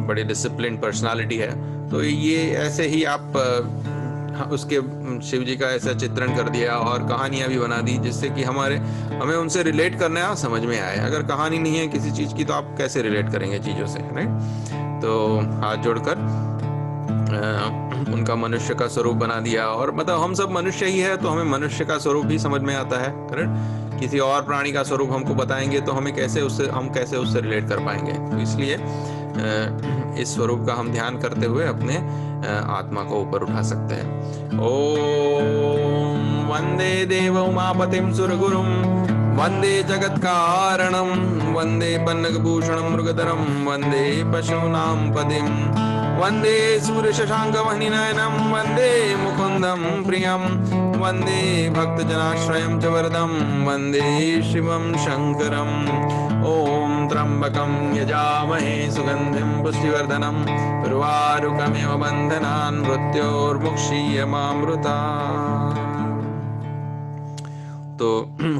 बड़ी डिसिप्लिन पर्सनालिटी है। तो ये ऐसे ही आप उसके शिव जी का ऐसा चित्रण कर दिया और कहानियां भी बना दी, जिससे कि हमें उनसे रिलेट करना है, समझ में आए। अगर कहानी नहीं है किसी चीज की तो आप कैसे रिलेट करेंगे चीजों से, राइट। तो हाथ जोड़कर उनका मनुष्य का स्वरूप बना दिया। और मतलब हम सब मनुष्य ही है, तो हमें मनुष्य का स्वरूप भी समझ में आता है, करेक्ट। किसी और प्राणी का स्वरूप हमको बताएंगे तो हम कैसे उससे रिलेट कर पाएंगे। तो इसलिए इस स्वरूप का हम ध्यान करते हुए अपने आत्मा को ऊपर उठा सकते हैं। ओम वंदे देव उमापतिं सुरगुरुं वंदे जगत कारणं वंदे पन्नगभूषणं मृगधरं वंदे पशूनां पतिं वंदे सूर्यशशाङ्कमणिनयनं वंदे मुकुन्दं प्रियं वंदे भक्तजनाश्रयं च वरदं वंदे शिवं शङ्करम्। ओम त्र्यंबकं यजामहे सुगंधिं पुष्टिवर्धनं उर्वारुकमिव बन्धनान् मृत्योर्मुक्षीयमामृतात्। तो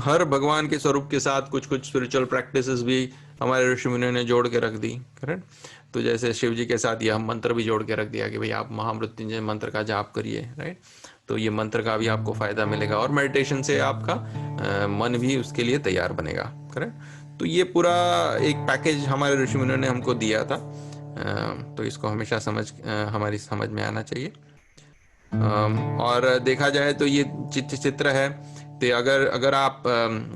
हर भगवान के स्वरूप के साथ कुछ कुछ स्पिरिचुअल प्रैक्टिसेस भी हमारे ऋषि मुनियों ने जोड़ के रख दी, करेक्ट। तो जैसे शिव जी के साथ यह मंत्र भी जोड़ के रख दिया कि भाई आप महामृत्युंजय मंत्र का जाप करिए, राइट। तो ये मंत्र का भी आपको फायदा मिलेगा और मेडिटेशन से आपका मन भी उसके लिए तैयार बनेगा, करेक्ट। तो ये पूरा एक पैकेज हमारे ऋषि मुनियों ने हमको दिया था। तो इसको हमेशा हमारी समझ में आना चाहिए। और देखा जाए तो ये चित्र है। तो अगर आप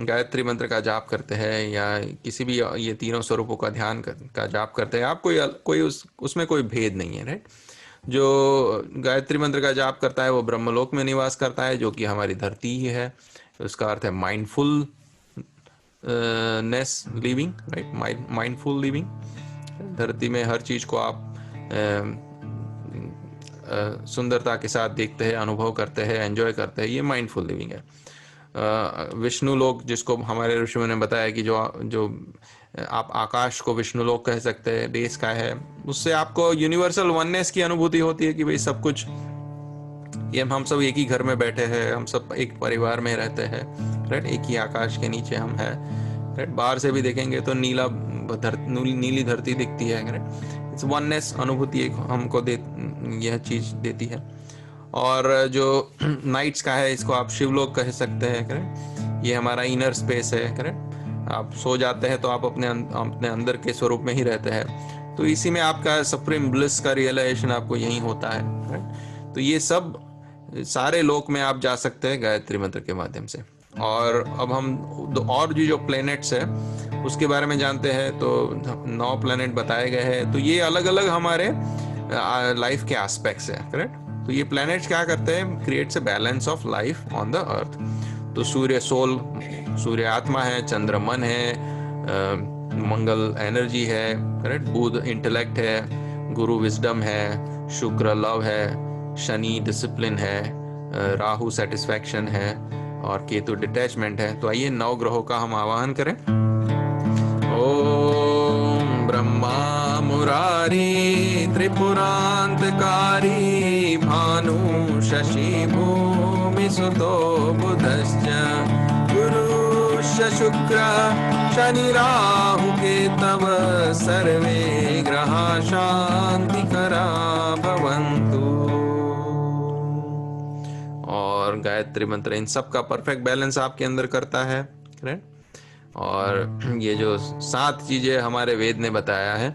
गायत्री मंत्र का जाप करते हैं या किसी भी ये तीनों स्वरूपों का ध्यान का जाप करते हैं, आप कोई उसमें कोई भेद नहीं है, राइट। जो गायत्री मंत्र का जाप करता है वो ब्रह्मलोक में निवास करता है, जो कि हमारी धरती ही है। उसका अर्थ है माइंडफुल नेस लिविंग, राइट, माइंडफुल लिविंग। धरती में हर चीज को आप सुंदरता के साथ देखते हैं, अनुभव करते हैं, एंजॉय करते हैं, ये माइंडफुल लिविंग है। विष्णु लोक, जिसको हमारे ऋषियों ने बताया कि जो आप आकाश को विष्णु लोक कह सकते हैं, डे स्काई है, उससे आपको यूनिवर्सल वननेस की अनुभूति होती है कि भाई सब कुछ, ये हम सब एक ही घर में बैठे हैं, हम सब एक परिवार में रहते हैं, राइट। एक ही आकाश के नीचे हम हैं, राइट। बाहर से भी देखेंगे तो नीली धरती दिखती है, राइट। इट्स वननेस अनुभूति एक हमको यह चीज देती है। और जो नाइट्स का है, इसको आप शिवलोक कह सकते हैं, करेक्ट। ये हमारा इनर स्पेस है, करेक्ट। आप सो जाते हैं तो आप अपने अंदर के स्वरूप में ही रहते हैं, तो इसी में आपका सुप्रीम ब्लिस का रियलाइजेशन आपको यही होता है, करेक्ट। तो ये सब सारे लोक में आप जा सकते हैं गायत्री मंत्र के माध्यम से। और अब हम और जो प्लैनेट्स है उसके बारे में जानते हैं। तो 9 प्लैनेट बताए गए हैं, तो ये अलग अलग हमारे लाइफ के एस्पेक्ट्स है, करेक्ट। तो ये प्लैनेट्स क्या करते हैं, creates a balance of life on the earth. तो सूर्य सोल, सूर्य आत्मा है, चंद्र मन है, मंगल एनर्जी है, करेक्ट। बुध इंटेलेक्ट है, गुरु विजडम है, शुक्र लव है, शनि डिसिप्लिन है, राहु सेटिस्फैक्शन है और केतु डिटैचमेंट है। तो आइए 9 ग्रहों का हम आवाहन करें। ओम ब्रह्मा मुरारी त्रिपुरांतकारी भानु शशि भूमि सुतो बुधश्च गुरुश्च शुक्र शनि राहु केतव सर्वे ग्रहा शांतिकरा भवन्तु। और गायत्री मंत्र इन सब का परफेक्ट बैलेंस आपके अंदर करता है, करेक्ट। और ये जो 7 चीजें हमारे वेद ने बताया है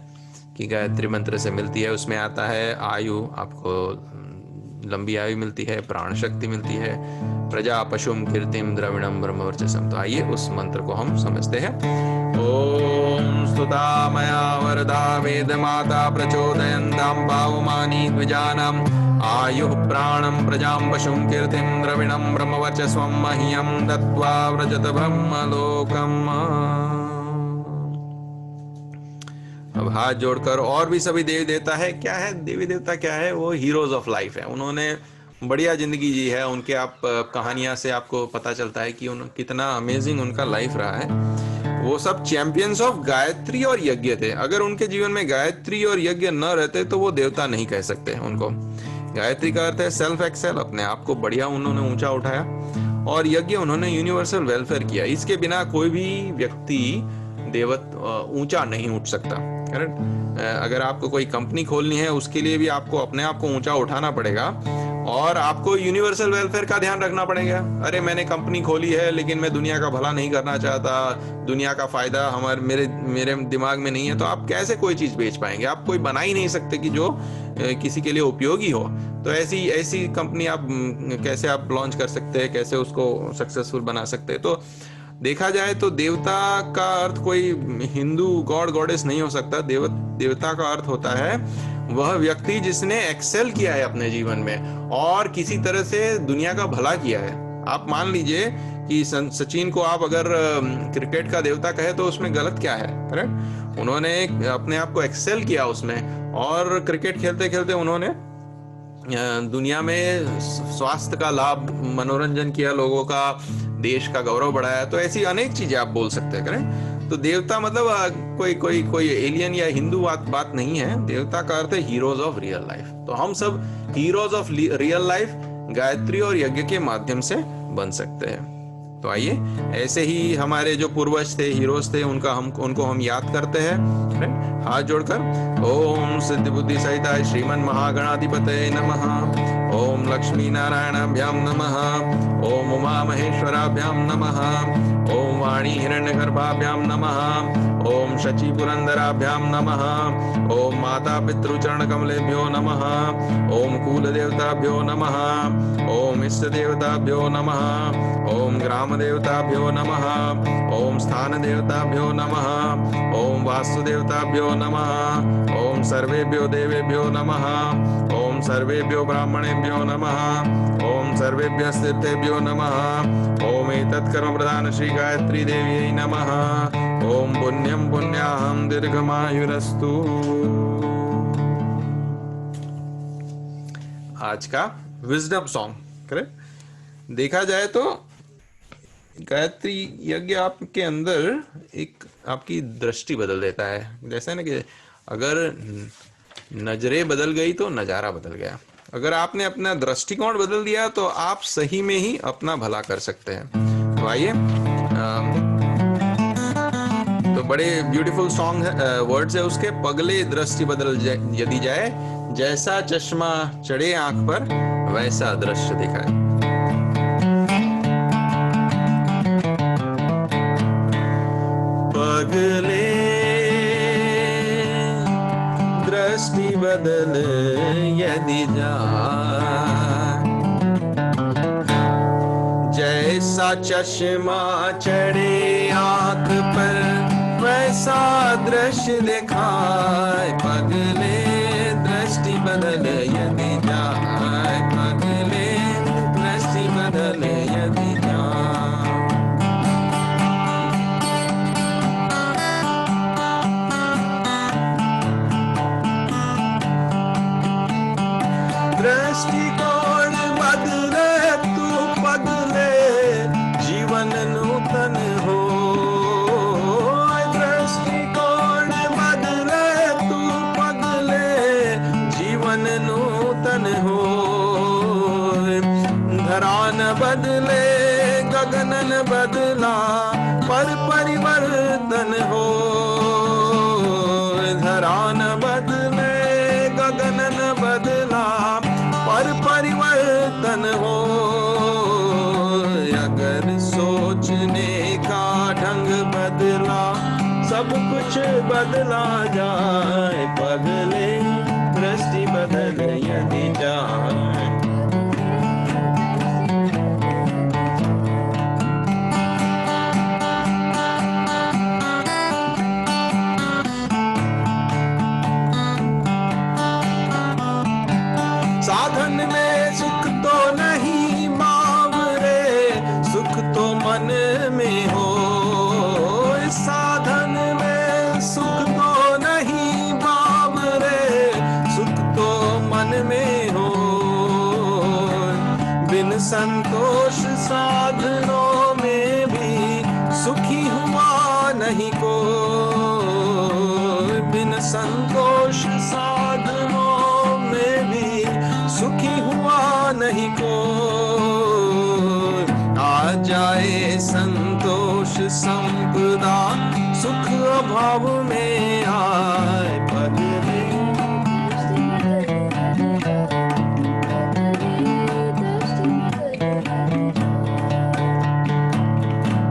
कि गायत्री मंत्र से मिलती है, उसमें आता है आयु, आपको लंबी आयु मिलती है, प्राण शक्ति मिलती है, प्रजा पशुम कीर्तिम द्रविणम ब्रह्मवर्चसम। तो आइए उस मंत्र को हम समझते हैं। ओम स्तुता मया वरदा वेद माता प्रचोदयन्तां पावमानी द्विजानां आयुः प्राणं प्रजां पशुं कीर्तिं द्रविणं ब्रह्मवर्चस्वं मह्यं दत्त्वा व्रजत ब्रह्मलोकम्। अब हाथ जोड़कर, और भी सभी देवी देवता है, क्या है देवी देवता क्या है, वो हीरोज ऑफ लाइफ है। उन्होंने बढ़िया जिंदगी जी है, उनके आप कहानियां से आपको पता चलता है कि कितना अमेजिंग उनका लाइफ रहा है। वो सब चैंपियंस ऑफ गायत्री और यज्ञ थे। अगर उनके जीवन में गायत्री और यज्ञ न रहते तो वो देवता नहीं कह सकते उनको। गायत्री का अर्थ है सेल्फ एक्सेल, अपने आप को बढ़िया उन्होंने ऊंचा उठाया, और यज्ञ उन्होंने यूनिवर्सल वेलफेयर किया। इसके बिना कोई भी व्यक्ति देवत ऊंचा नहीं उठ सकता, करेक्ट। अगर आपको कोई कंपनी खोलनी है, उसके लिए भी आपको अपने आप को ऊंचा उठाना पड़ेगा और आपको यूनिवर्सल वेलफेयर का ध्यान रखना पड़ेगा। अरे मैंने कंपनी खोली है लेकिन मैं दुनिया का भला नहीं करना चाहता, दुनिया का फायदा मेरे दिमाग में नहीं है, तो आप कैसे कोई चीज बेच पाएंगे? आप कोई बना ही नहीं सकते कि जो किसी के लिए उपयोगी हो। तो ऐसी कंपनी आप कैसे आप लॉन्च कर सकते हैं, कैसे उसको सक्सेसफुल बना सकते हैं? तो देखा जाए तो देवता का अर्थ कोई हिंदू गॉड गॉडेस नहीं हो सकता। देवता का अर्थ होता है वह व्यक्ति जिसने एक्सेल किया है अपने जीवन में और किसी तरह से दुनिया का भला किया है। आप मान लीजिए कि सचिन को आप अगर क्रिकेट का देवता कहे तो उसमें गलत क्या है, करेक्ट। उन्होंने अपने आप को एक्सेल किया उसमें, और क्रिकेट खेलते खेलते उन्होंने दुनिया में स्वास्थ्य का लाभ, मनोरंजन किया लोगों का, देश का गौरव बढ़ाया। तो ऐसी अनेक चीजें आप बोल सकते हैं, करें। तो देवता मतलब कोई एलियन या हिंदू बात नहीं है। देवता का अर्थ है हीरोज ऑफ रियल लाइफ। तो हम सब heroes of real life Gayatri और यज्ञ के माध्यम से बन सकते हैं। तो आइए ऐसे ही हमारे जो पूर्वज थे, हीरोज थे, उनको हम याद करते हैं हाथ जोड़कर। ओम सिद्धि बुद्धि सहिता श्रीमन महागणाधिपतये नमः। ओम लक्ष्मी नारायणाभ्याम नमः। ओम उमा महेश्वराभ्याम नमः। ओम वाणी हिरण्यगर्भाभ्याम नमः। ओम शची पुरंदराभ्याम नमः। ओम माता पितृचरण कमलेभ्यो नमः। ओम कुल देवताभ्यो नमः। ओम इष्ट देवताभ्यो नमः। ओम ग्राम देवताभ्यो नमः। ओम स्थान देवताभ्यो नमः। ओम वास्तु देवताभ्यो नमः। ओम सर्वेभ्यो देवेभ्यो नमः। ओम सर्वेभ्यो ब्राह्मणेभ्यो नमः। ओम सर्वेभ्यः तीर्थेभ्यो नमः। ओम एतत् कर्म प्रधान श्री गायत्री देवी नमः। ओम पुण्यं पुण्याहं दीर्घमायुरस्तु। आज का विजडम सॉन्ग, करेक्ट। देखा जाए तो गायत्री यज्ञ आपके अंदर एक आपकी दृष्टि बदल देता है। जैसे ना कि अगर नजरें बदल गई तो नजारा बदल गया। अगर आपने अपना दृष्टिकोण बदल दिया तो आप सही में ही अपना भला कर सकते हैं। तो आइए, तो बड़े ब्यूटीफुल सॉन्ग है, वर्ड्स है उसके। पगले दृष्टि बदल यदि जाए, जैसा चश्मा चढ़े आंख पर, वैसा दृश्य दिखाए। पगले दृष्टि बदल यदि जाए, जैसा चश्मा चढ़े आंख पर वैसा दृश्य दिखाए। पगले दृष्टि बदल यदि जाए, पगले दृष्टि बदल यदि जाए। दृष्टिकोण बदले तू पगले, जीवन नूतन हो। दृष्टिकोण बदले तू पगले, जीवन नूतन हो। धरा न बदले गगन न बदला, पर परिवर्तन हो। धरा न बदले गगन न बदला, पर परिवर्तन हो। अगर सोचने का ढंग बदला, सब कुछ बदला जाए। पगले दृष्टि बदल यदि जाए। साधन में सुख तो नहीं मावरे, सुख तो मन में हो। साधन में सुख तो नहीं बावरे, सुख तो मन में हो। बिन संतोष साधनों में भी सुखी हुआ नहीं को। बिन संतोष साधनों में भी सुखी हुआ नहीं को। आ जाए संतोष संपदा, सुख अभाव में आए। पगले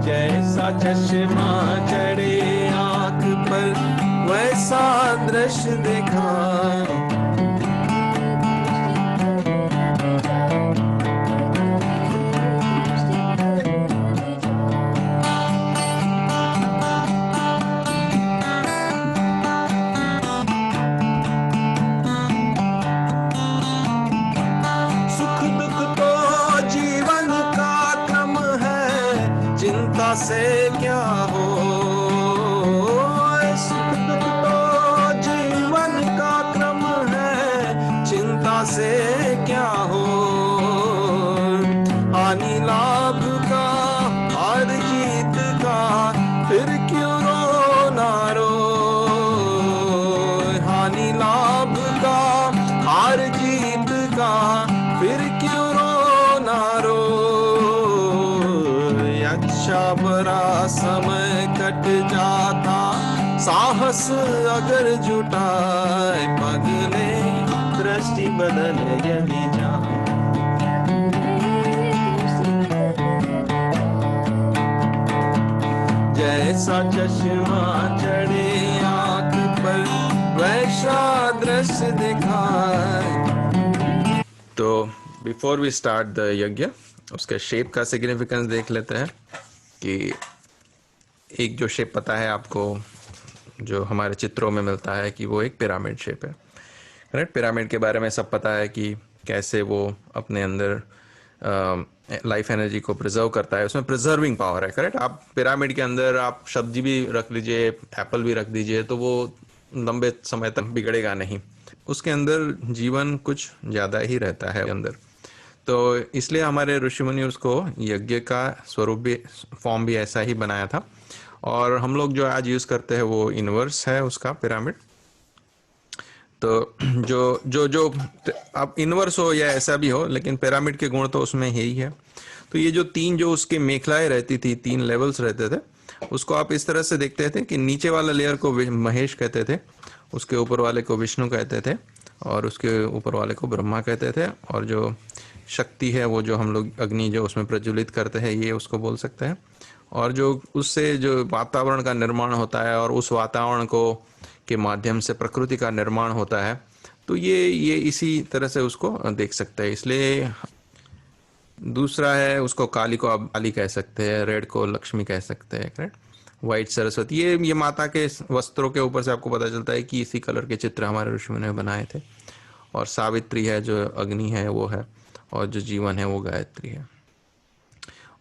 जैसा चश्मा चढ़े आंख पर वैसा दृश्य देखा। से क्या हो, सुख दुख तो जीवन का क्रम है, चिंता से क्या हो। हानि लाभ का हार जीत का फिर क्यों रोना रो। हानि लाभ का हार जीत का फिर क्यों रोना रो। अच्छा बुरा समय कट जाता, साहस अगर जुटाए। पगले दृष्टि बदल यदि जाए। जैसा चश्मा चढ़े आंख पर वैसा दृश्य दिखाए। तो बिफोर वी स्टार्ट द यज्ञ, उसके शेप का सिग्निफिकेंस देख लेते हैं कि एक जो शेप पता है आपको, जो हमारे चित्रों में मिलता है कि वो एक पिरामिड शेप है। करेक्ट। पिरामिड के बारे में सब पता है कि कैसे वो अपने अंदर लाइफ एनर्जी को प्रिजर्व करता है। उसमें प्रिजर्विंग पावर है। करेक्ट। आप पिरामिड के अंदर आप सब्जी भी रख लीजिए, एप्पल भी रख दीजिए, तो वो लंबे समय तक बिगड़ेगा नहीं। उसके अंदर जीवन कुछ ज़्यादा ही रहता है अंदर। तो इसलिए हमारे ऋषि मुनि उसको यज्ञ का स्वरूप भी, फॉर्म भी ऐसा ही बनाया था। और हम लोग जो आज यूज़ करते हैं वो इनवर्स है उसका पिरामिड। तो जो जो जो अब इनवर्स हो या ऐसा भी हो, लेकिन पिरामिड के गुण तो उसमें ही है। तो ये जो तीन जो उसके मेखलाएं रहती थी, तीन लेवल्स रहते थे, उसको आप इस तरह से देखते थे कि नीचे वाला लेयर को महेश कहते थे, उसके ऊपर वाले को विष्णु कहते थे, और उसके ऊपर वाले को ब्रह्मा कहते थे, और जो शक्ति है, वो जो हम लोग अग्नि जो उसमें प्रज्वलित करते हैं, ये उसको बोल सकते हैं। और जो उससे जो वातावरण का निर्माण होता है और उस वातावरण को के माध्यम से प्रकृति का निर्माण होता है, तो ये इसी तरह से उसको देख सकते हैं। इसलिए दूसरा है, उसको काली को आप काली कह सकते हैं, रेड को लक्ष्मी कह सकते हैं, करेक्ट। व्हाइट सरस्वती, ये माता के वस्त्रों के ऊपर से आपको पता चलता है कि इसी कलर के चित्र हमारे ऋषियों ने बनाए थे। और सावित्री है जो अग्नि है वो है, और जो जीवन है वो गायत्री है।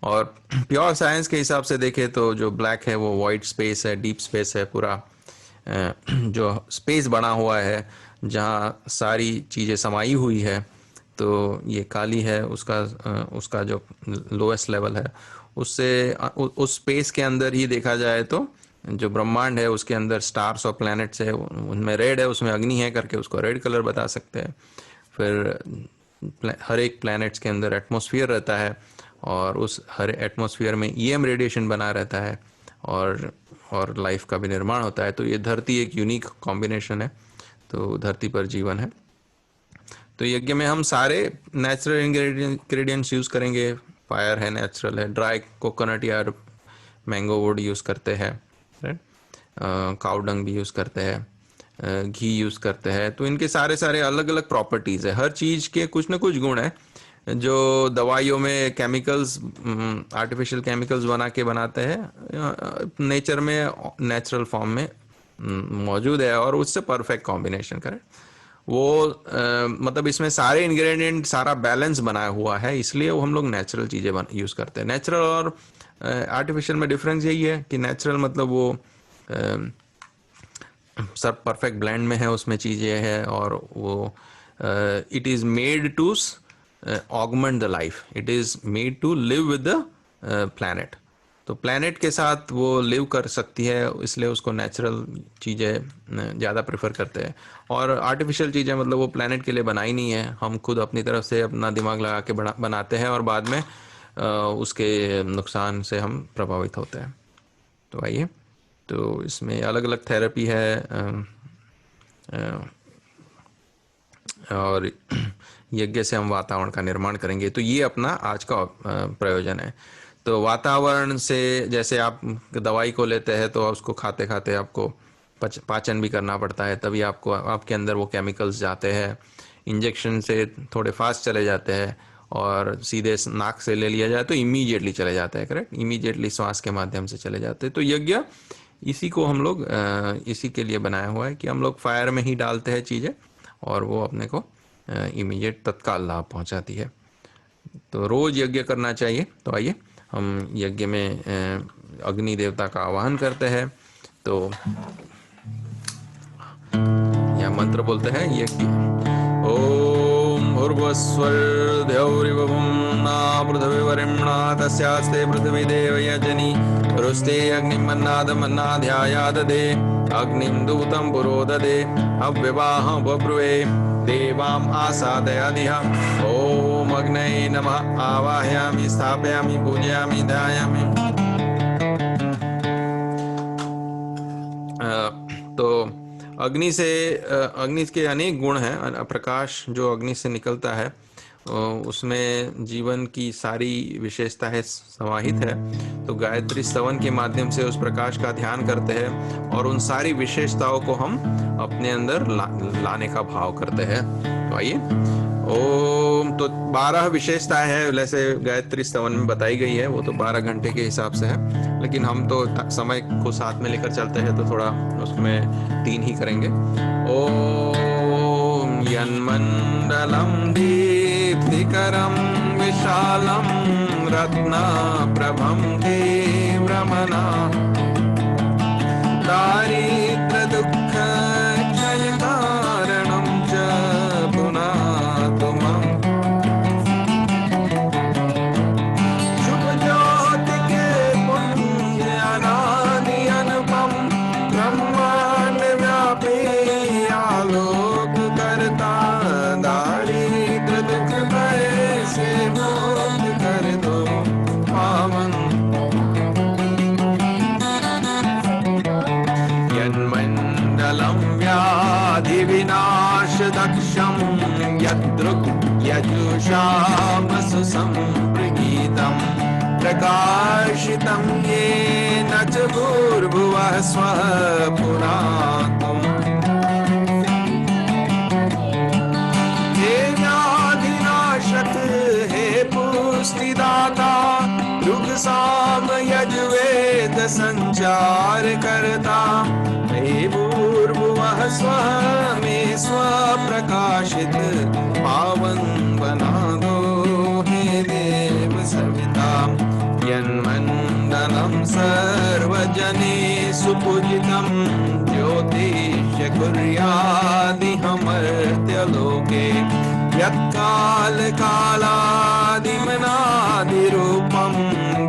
और प्योर साइंस के हिसाब से देखें तो जो ब्लैक है वो वाइट स्पेस है, डीप स्पेस है, पूरा जो स्पेस बना हुआ है जहाँ सारी चीज़ें समाई हुई है। तो ये काली है, उसका जो लोएस्ट लेवल है, उससे उस स्पेस के अंदर ही देखा जाए तो जो ब्रह्मांड है उसके अंदर स्टार्स और प्लैनेट्स है, उनमें रेड है, उसमें अग्नि है करके उसको रेड कलर बता सकते हैं। फिर हर एक प्लैनेट्स के अंदर एटमॉस्फेयर रहता है, और उस हर एटमॉस्फेयर में ईएम रेडिएशन बना रहता है, और लाइफ का भी निर्माण होता है। तो ये धरती एक यूनिक कॉम्बिनेशन है, तो धरती पर जीवन है। तो यज्ञ में हम सारे नेचुरल इंग्रेडिएंट्स यूज़ करेंगे। फायर है, नेचुरल है, ड्राई कोकोनट या मैंगो वुड यूज़ करते हैं, राइट। काउ डंग भी यूज़ करते हैं, घी यूज़ करते हैं। तो इनके सारे सारे अलग अलग प्रॉपर्टीज़ है, हर चीज़ के कुछ ना कुछ गुण है। जो दवाइयों में केमिकल्स, आर्टिफिशियल केमिकल्स बना के बनाते हैं, नेचर में नेचुरल फॉर्म में मौजूद है, और उससे परफेक्ट कॉम्बिनेशन करें वो मतलब इसमें सारे इंग्रेडिएंट, सारा बैलेंस बनाया हुआ है, इसलिए वो हम लोग नेचुरल चीज़ें यूज़ करते हैं। नेचुरल और आर्टिफिशियल में डिफरेंस यही है कि नेचुरल मतलब वो सब परफेक्ट ब्लेंड में है, उसमें चीज़ें हैं, और वो it is made to augment the life, it is made to live with the planet. तो प्लैनेट के साथ वो लिव कर सकती है, इसलिए उसको नेचुरल चीज़ें ज़्यादा प्रेफर करते हैं। और आर्टिफिशियल चीज़ें मतलब वो प्लैनेट के लिए बनाई नहीं है, हम खुद अपनी तरफ से अपना दिमाग लगा के बनाते हैं, और बाद में उसके नुकसान से हम प्रभावित होते हैं। तो आइए, तो इसमें अलग अलग थेरेपी है, और यज्ञ से हम वातावरण का निर्माण करेंगे। तो ये अपना आज का प्रयोजन है। तो वातावरण से, जैसे आप दवाई को लेते हैं तो उसको खाते खाते आपको पाचन भी करना पड़ता है, तभी आपको आपके अंदर वो केमिकल्स जाते हैं। इंजेक्शन से थोड़े फास्ट चले जाते हैं, और सीधे नाक से ले लिया जाए तो इमीडिएटली चले जाता है, करेक्ट, इमीडिएटली श्वास के माध्यम से चले जाते हैं। तो यज्ञ इसी को हम लोग इसी के लिए बनाया हुआ है कि हम लोग फायर में ही डालते हैं चीज़ें, और वो अपने को इमीडिएट तत्काल लाभ पहुंचाती है। तो रोज यज्ञ करना चाहिए। तो आइए हम यज्ञ में अग्नि देवता का आवाहन करते हैं। तो यह मंत्र बोलते हैं यज्ञ, ओम भूर्भुवस्वर्धौरिवभुं ना पृथिवीवरिम्णा तस्यास्ते पृथिवी देवयजनी रुस्ते अग्निमन्नादमन्नाध्यायाददे अग्निं दूतं पुरोददे अव्यवाहं बब्रुवे देवाम् आसादयादिह। ओम अग्नये नमः आवाहयामि स्थापयामि पूजयामि ध्यायामि। तो अग्नि के अनेक गुण हैं। प्रकाश जो अग्नि से निकलता है उसमें जीवन की सारी विशेषताएं समाहित है। तो गायत्री स्तवन के माध्यम से उस प्रकाश का ध्यान करते हैं, और उन सारी विशेषताओं को हम अपने अंदर लाने का भाव करते हैं। तो आइए, ओम। तो 12 विशेषताएं हैं, जैसे गायत्री स्तवन में बताई गई है, वो तो 12 घंटे के हिसाब से है, लेकिन हम तो समय को साथ में लेकर चलते हैं, तो थोड़ा उसमें 3 ही करेंगे। ओम यन्मण्डलं दीप्तिकरं विशालं रत्नप्रभं तीव्रमना दारिद्र्यदुःखक्षयकारणं च पुनातुमं शुभज्योति के पुण्यनादि अनुपम ब्रह्मांड व्यापी आलोक करता दारिद्र्य दुख भय से मुक्त कर दो पावन। यन्मण्डलं व्याधिविनाशदक्षं यद्रुग् यजुषामसु सम्पृगीतं प्रकाशितं येन च भूर्भुवः स्वः पुनातुम् हे व्याधिनाशक हे पुष्टिदाता ऋक्साम यजुर्वेद संचार करता हे भूर्भुवः स्वः मे स्वप्रकाशित पावन बना दो हे देव सविता यन्मण्डलं सर्वजनेषु पूजितं ज्योतिष्य कुर्यादिहमर्त्यलोके यत्कालकालादिमनादिरूपं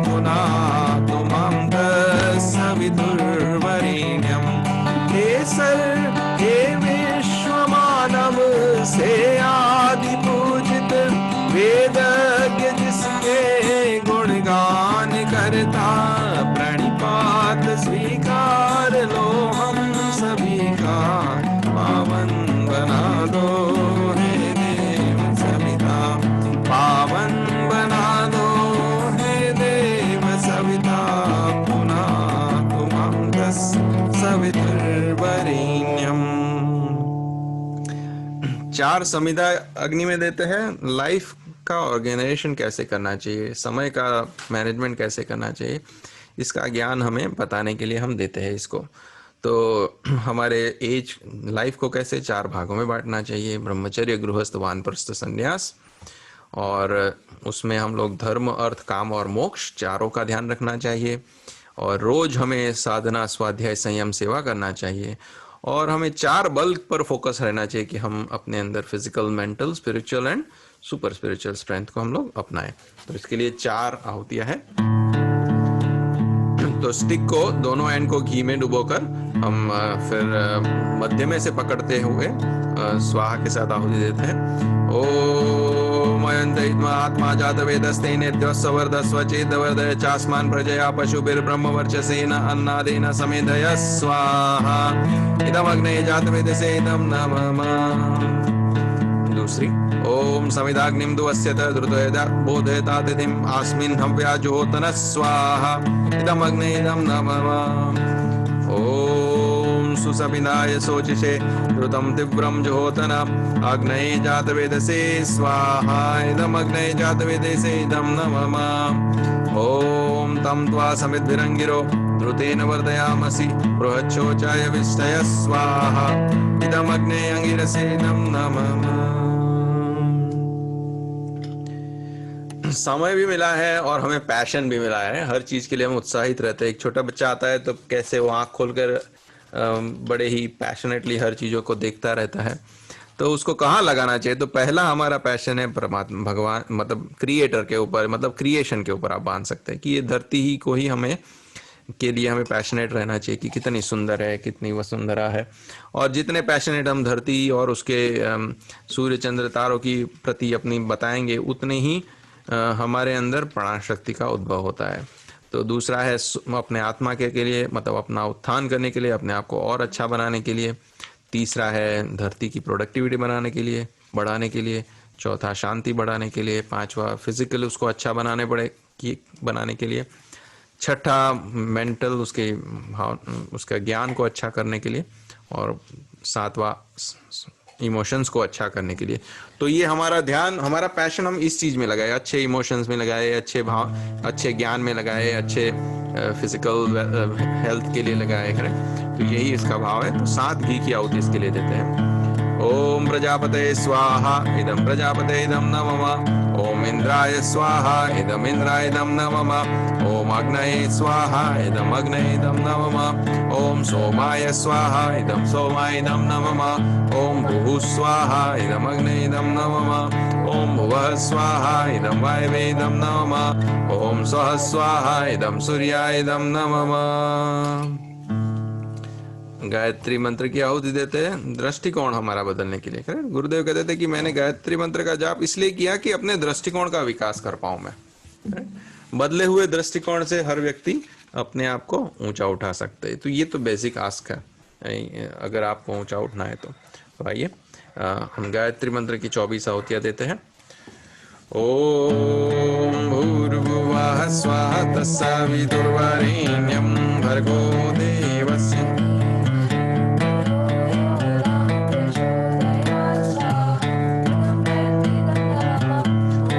पुनातु मां तत्सवितुर्वरेण्यं हे विश्वमानव से आदि पूजित वेदज्ञ जिसके गुणगान करता प्रणिपात स्वीकार लो हम सभी का पावन बना दो हे देव सविता पावन बना दो हे देव सविता पुनातु मां तत्सवितुर्वरेण्यम्। चार संविदा अग्नि में देते हैं। लाइफ का ऑर्गेनाइजेशन कैसे करना चाहिए, समय का मैनेजमेंट कैसे करना चाहिए, इसका ज्ञान हमें बताने के लिए हम देते हैं इसको। तो हमारे एज लाइफ को कैसे चार भागों में बांटना चाहिए, ब्रह्मचर्य, गृहस्थ, वानप्रस्थ, संन्यास। और उसमें हम लोग धर्म, अर्थ, काम और मोक्ष चारों का ध्यान रखना चाहिए। और रोज हमें साधना, स्वाध्याय, संयम, सेवा करना चाहिए। और हमें चार बल पर फोकस रहना चाहिए कि हम अपने अंदर physical, mental, spiritual and super spiritual strength को हम लोग अपनाएं। तो इसके लिए चार आहुतियां हैं। तो स्टिक को दोनों एंड को घी में डुबोकर हम फिर मध्य में से पकड़ते हुए स्वाहा के साथ आहुति देते हैं। ओम आत्मा जात वेदस्तेनेद्यस्वर्धस्व चेदवर्धय चास्मान् प्रजया पशुभिर्ब्रह्मवर्चसेन अन्नादेन समेधय स्वाहा इदमग्ने जात वेदसे इदं नमः। दूसरी ओम समिदाग्निं दुवस्यत द्रुतयदा बोधयता तिथिम् अस्मिन् हव्याजुहोतन स्वाहा इदमग्ने इदं नमः। ओम सुसमिदाय शोचिषे द्रुतं तीव्रं जुहोतन अग्नये जातवेदसे स्वाहा इदमग्ने जातवेदसे इदं नमः। ओम तं त्वा समिद्भिरङ्गिरो द्रुतेन वर्धयामसि बृहच्छोचाय विष्टय स्वाहा इदमग्ने अंगिरसे इदं नमः। समय भी मिला है और हमें पैशन भी मिला है। हर चीज के लिए हम उत्साहित रहते हैं। एक छोटा बच्चा आता है तो कैसे वो आंख खोलकर बड़े ही पैशनेटली हर चीजों को देखता रहता है। तो उसको कहाँ लगाना चाहिए? तो पहला हमारा पैशन है परमात्मा, भगवान, मतलब क्रिएटर के ऊपर, मतलब क्रिएशन के ऊपर आप बांध सकते हैं कि ये धरती ही को ही हमें के लिए हमें पैशनेट रहना चाहिए कि कितनी सुंदर है, कितनी वसुंधरा है। और जितने पैशनेट हम धरती और उसके सूर्य, चंद्र, तारों की प्रति अपनी बताएंगे, उतने ही हमारे अंदर प्राण शक्ति का उद्भव होता है। तो दूसरा है अपने आत्मा के लिए, मतलब अपना उत्थान करने के लिए, अपने आप को और अच्छा बनाने के लिए। तीसरा है धरती की प्रोडक्टिविटी बनाने के लिए, बढ़ाने के लिए। चौथा शांति बढ़ाने के लिए। पांचवा फिजिकल उसको अच्छा बनाने के लिए। छठा मेंटल उसका ज्ञान को अच्छा करने के लिए। और सातवां इमोशंस को अच्छा करने के लिए। तो ये हमारा ध्यान, हमारा पैशन हम इस चीज में लगाए, अच्छे इमोशंस में लगाए, अच्छे भाव, अच्छे ज्ञान में लगाए, अच्छे फिजिकल हेल्थ के लिए लगाए करें। तो यही इसका भाव है। तो 7 घी की आहुति इसके लिए देते हैं। ओम प्रजापते स्वाहा इदं प्रजापते इदं नमः। ओम इंद्राय स्वाहा इदं इंद्राय इदं नमः। ओम अग्नये स्वाहा इदं अग्नये इदं नमः। ओम सोमाय स्वाहा इदं सोमाय इदं नमः। ओम भुः स्वाहा इदं अग्नये इदं नमः। ओम भुवः स्वाहा इदं वायवे इदं नमः। ओम स्वः स्वाहा इदं सूर्याय इदं नमः। गायत्री मंत्र की आहुति देते हैं दृष्टिकोण हमारा बदलने के लिए। करें, गुरुदेव कहते थे कि मैंने गायत्री मंत्र का जाप इसलिए किया कि अपने दृष्टिकोण का विकास कर पाऊं मैं। बदले हुए दृष्टिकोण से हर व्यक्ति अपने आप को ऊंचा उठा सकते हैं। तो ये तो बेसिक आस्क है अगर आपको ऊंचा उठना है तो आइए हम गायत्री मंत्र की 24 आहुतियां देते हैं। ॐ भूर्भुवः स्वः तत्सवितुर्वरेण्यं भर्गो देवस्य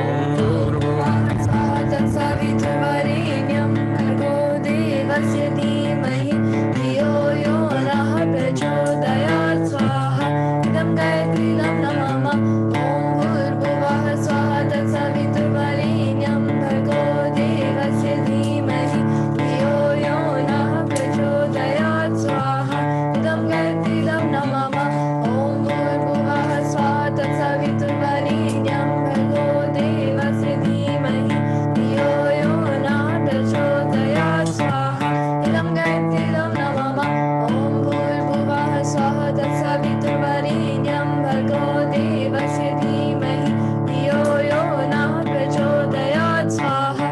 ॐ भूर्भुवः तत्सवितुर्वरेण्यं भर्गो देवस्य धीमहि धियो यो नः प्रचोदयात् स्वाहा इदं गायत्रीदं नमः ॐ भूर्भुवः स्वः तत्सवितुर्वरेण्यं भर्गो देवस्य धीमहि धियो यो नः प्रचोदयात् स्वाहा इदं गायत्रीदं नमः ॐ भूर्भुवः स्वः तत्सवितुर्वरेण्यं भर्गो देवस्य धीमहि धियो यो नः प्रचोदयात् स्वाहा इदं गायत्रीदं नमः ॐ भूर्भुवः स्वः तत्सवितुर्वरेण्यं भर्गो देवस्य धीमहि धियो यो नः प्रचोदयात् स्वाहा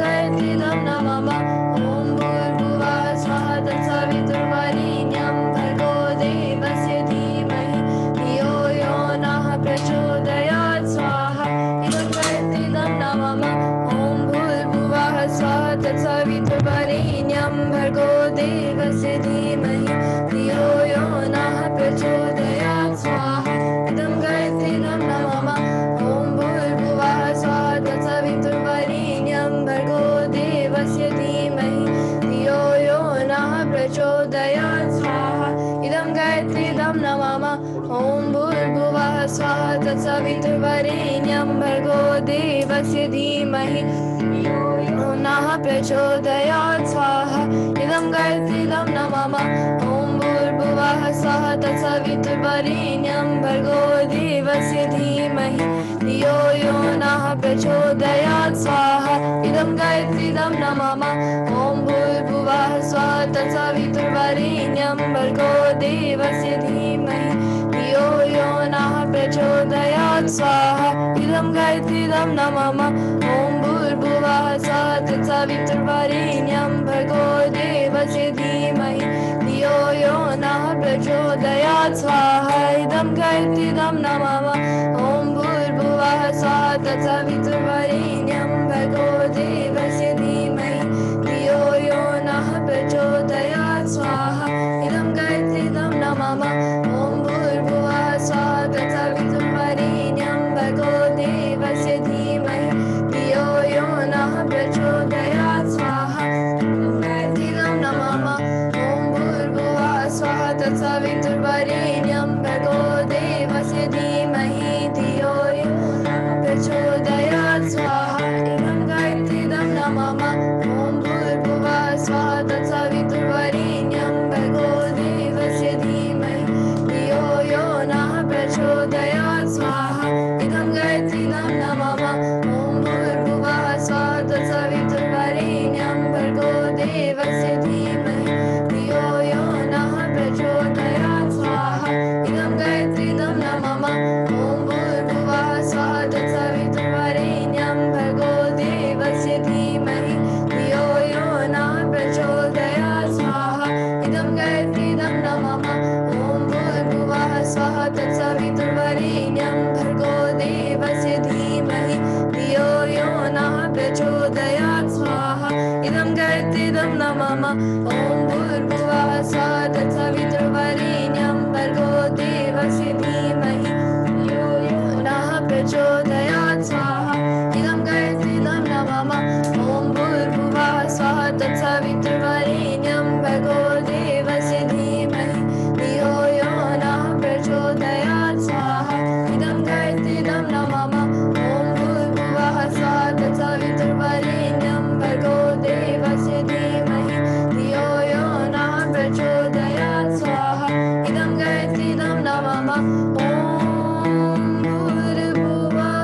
गायत्रीदं नमः ॐ भूर्भुवः स्वः तत्सवितुर्वरेण्यं भर्गो देवस्य धीमहि धियो यो नः प्रचोदयात् स्वाहा इदं गायत्रीदं नमः ॐ भूर्भुवः स्वः तत्सवितुर्वरेण्यं भर्गो देवस्य धीमहि धियो यो नः प्रचोदयात् स्वाहा इदं गायत्रीदं नमः ॐ भूर्भुवः स्वः तत्सवितुर्वरेण्यं भर्गो देवस्य धीमहि धियो यो नः प्रचोदयात् स्वाहा इदं गायत्रीदं नमः ॐ भूर्भुवः स्वः तत्सवितुर्वरेण्यं भर्गो देवस्य धीमहि धियो यो नः प्रचोदयात् स्वाहा इदं गायत्रीदं नमः ॐ भूर्भुवः स्वः तत्सवितुर्वरेण्यं भर्गो देवस्य धीमहि धियो यो नः प्रचोदयात् स्वाहा इदं गायत्रीदं नमः ॐ भूर्भुवः स्वः तत्सवितुर्वरेण्यं भर्गो देवस्य धीमहि धियो यो नः प्रचोदयात् स्वाहा इदं गायत्रीदं नमः ॐ भूर्भुवः स्वः तत्सवितुर्वरेण्यं भर्गो देवस्य धीमहि धियो यो नः प्रचोदयात् स्वाहा इदं गायत्रीदं नमः ॐ भूर्भुवः स्वः तत्सवितुर्वरेण्यं भर्गो देवस्य धीमहि धियो यो नः प्रचोदयात् स्वाहा इदं गायत्रीदं नमः ॐ भूर्भुवः स्वः तत्सवितुर्वरेण्यं भर्गो देवस्य धीमहि धियो यो नः प्रचोदयात् स्वाहा इदं गायत्रीदं नमः ॐ भूर्भुवः स्वः तत्सवितुर्वरेण्यं भर्गो देवस्य धीमहि धियो यो नः प्रचोदयात् स्वाहा गायत्रीदं नमः ॐ भूर्भुवः स्वः तत्सवितुर्वरेण्यं भर्गो देवस्य धीमहि धियो यो नः प्रचोदयात् स्वाहा इदं गायत्रीदं नमः ॐ भूर्भुवः स्वः तत्सवितुर्वरेण्यं भर्गो देवस्य धीमहि धियो यो नः प्रचोदयात् स्वाहा इदं गायत्रीदं नमः ॐ भूर्भुवः स्वः तत्सवितुर्वरेण्यं भर्गो देवस्य धीमहि धियो यो नः प्रचोदयात् स्वाहा इदं गायत्रीदं नमः ॐ भूर्भुवः स्वः तत्सवितुर्वरेण्यं भर्गो देवस्य धीमहि धियो यो नः प्रचोदयात् स्वाहा इदं गायत्रीदं नमः ॐ भूर्भुवः स्वः तत्सवितुर्वरेण्यं भर्गो देवस्य धीमहि धियो यो नः प्रचोदयात् स्वाहा इदं गायत्रीदं नमः ॐ भूर्भुवः स्वः तत्सवितुर्वरेण्यं भर्गो देवस्य धीमहि धियो यो नः प्रचोदयात् स्वाहा इदं गायत्रीदं नमः ॐ भूर्भुवः स्वः तत्सवितुर्वरेण्यं भर्गो देवस्य धीमहि धियो यो नः प्रचोदयात् स्वाहा इदं गायत्रीदं नमः ॐ भूर्भुवः स्वः तत्सवितुर्वरेण्यं भर्गो देवस्य धीमहि धियो यो नः प्रचोदयात् स्वाहा इदं गायत्रीदं नमः ॐ भूर्भुवः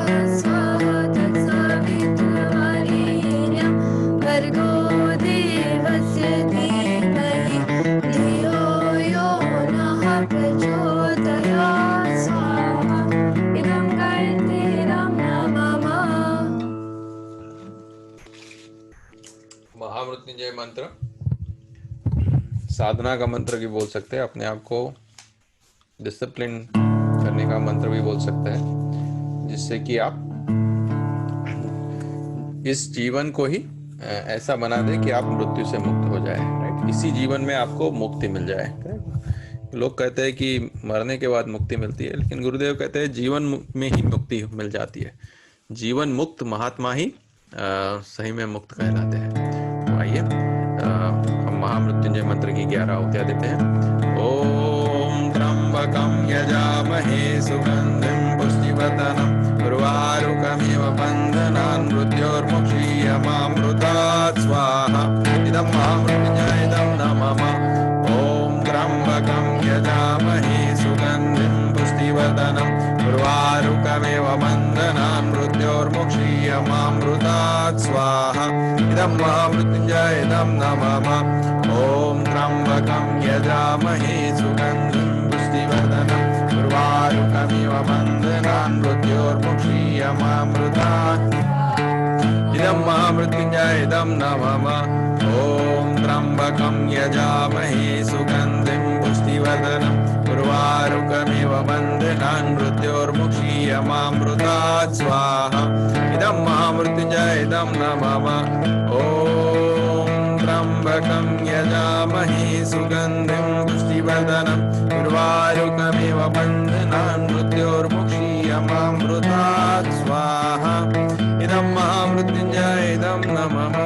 महामृत्युंजय मंत्र साधना का मंत्र भी बोल सकते हैं, अपने आप को डिसिप्लिन करने का मंत्र भी बोल सकते हैं, जिससे कि आप इस जीवन को ही ऐसा बना दे कि आप मृत्यु से मुक्त हो जाए, राइट। इसी जीवन में आपको मुक्ति मिल जाए, राइट। लोग कहते हैं कि मरने के बाद मुक्ति मिलती है, लेकिन गुरुदेव कहते हैं जीवन में ही मुक्ति मिल जाती है। जीवन मुक्त महात्मा ही सही में मुक्त कहलाते हैं। तो आइए हम महामृत्युंजय मंत्र की 11 आहुतियां देते हैं। ओम त्र्यंबकं यजामहे सुगंधिं पुष्टिवर्धनम् उर्वारुकमिव बन्धनान् मृत्योर्मुक्षीयमामृतात् स्वाहा। इदं महामृत्युंजयं नमः। ओम त्र्यंबकं यजामहे सुगंधिं पुष्टिवर्धनम् उर्वारुकमिव बन्धनान् मृत्योर्मुक्षीयमामृतात् स्वाहा। इदं महामृत्युंजयं नमः। ओम त्र्यंबकं यजामहे सुगंधिं पुष्टिवर्धनम् उर्वारुकमिव बन्धनान् मृत्योर्मुक्षीयमामृतात्। इदं महामृत्युंजयं नमः। ओम त्र्यंबकं यजामहे सुगंधिं पुष्टिवर्धनम् उर्वारुकमिव बन्धनान् मृत्योर्मुक्षीयमामृतात् स्वाहा। इदं महामृत्युंजयं नमः। ओम त्र्यंबकं यजामहे सुगंधिं पुष्टिवर्धनम् उर्वारुकमिव बन्धनान् मृत्योर्मुक्षीयमामृतात् स्वाहा। इदं महामृत्युंजयं नमः।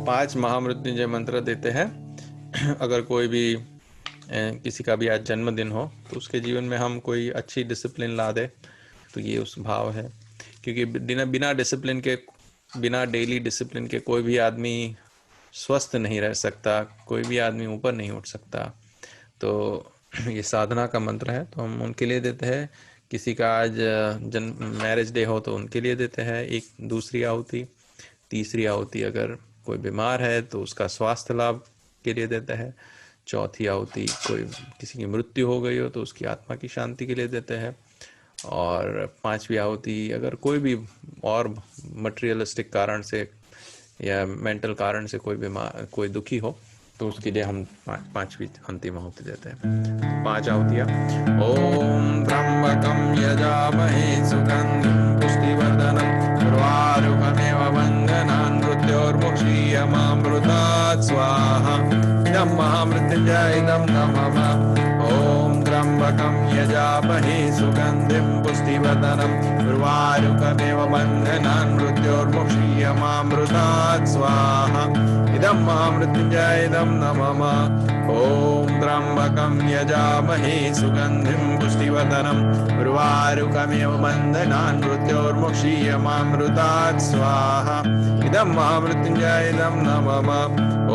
5 महामृत्युंजय मंत्र देते हैं। अगर कोई भी किसी का भी आज जन्मदिन हो तो उसके जीवन में हम कोई अच्छी डिसिप्लिन ला दे, तो ये उस भाव है। क्योंकि बिना डिसिप्लिन के, बिना डेली डिसिप्लिन के कोई भी आदमी स्वस्थ नहीं रह सकता, कोई भी आदमी ऊपर नहीं उठ सकता। तो ये साधना का मंत्र है, तो हम उनके लिए देते हैं। किसी का आज मैरिज डे हो तो उनके लिए देते हैं एक दूसरी आहुति। तीसरी आहुति अगर कोई बीमार है तो उसका स्वास्थ्य लाभ के लिए देता है। चौथी आहुति कोई किसी की मृत्यु हो गई हो तो उसकी आत्मा की शांति के लिए देते हैं। और 5वीं आहुति अगर कोई भी और मटेरियलिस्टिक कारण से या मेंटल कारण से कोई दुखी हो तो उसके लिए हम 5वीं अंतिम आहुति देते हैं। 5 आहुतियाँ। ओम त्र्यंबकं यजामहे सुगंधिं पुष्टिवर्धनम् उर्वारुकमिव बन्धनान् मृत्योर्मुक्षीयमामृतात् स्वाहा। इदं महामृत्युंजयं नमः। ओम त्र्यंबकं यजामहे सुगंधिं पुष्टिवर्धनम् उर्वारुकमिव बन्धनान् मृत्योर्मुक्षीयमामृतात् स्वाहा। इदं महामृत्युंजयं नमः। ओम त्र्यंबकं यजामहे सुगंधिं पुष्टिवर्धनम् उर्वारुकमिव बन्धनान् मृत्योर्मुक्षीयमामृतात् स्वाहा। इदं महामृत्युंजयं नमः।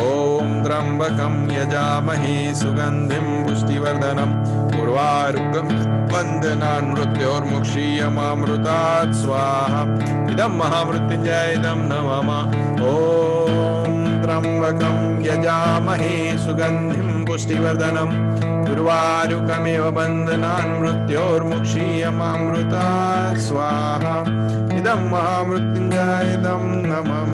ओम त्र्यंबकं यजामहे सुगंधिं पुष्टिवर्धनम् उर्वारुकमिव बन्धनान् मृत्योर्मुक्षीयमामृतात् स्वाहा। इदं महामृत्युंजयं नमः। ओम त्र्यंबकं यजामहे सुगंधिं पुष्टिवर्धनम् उर्वारुकमिव बन्धनान् मृत्योर्मुक्षीयमामृतात् स्वाहा। इदं महामृत्युंजयं नमः।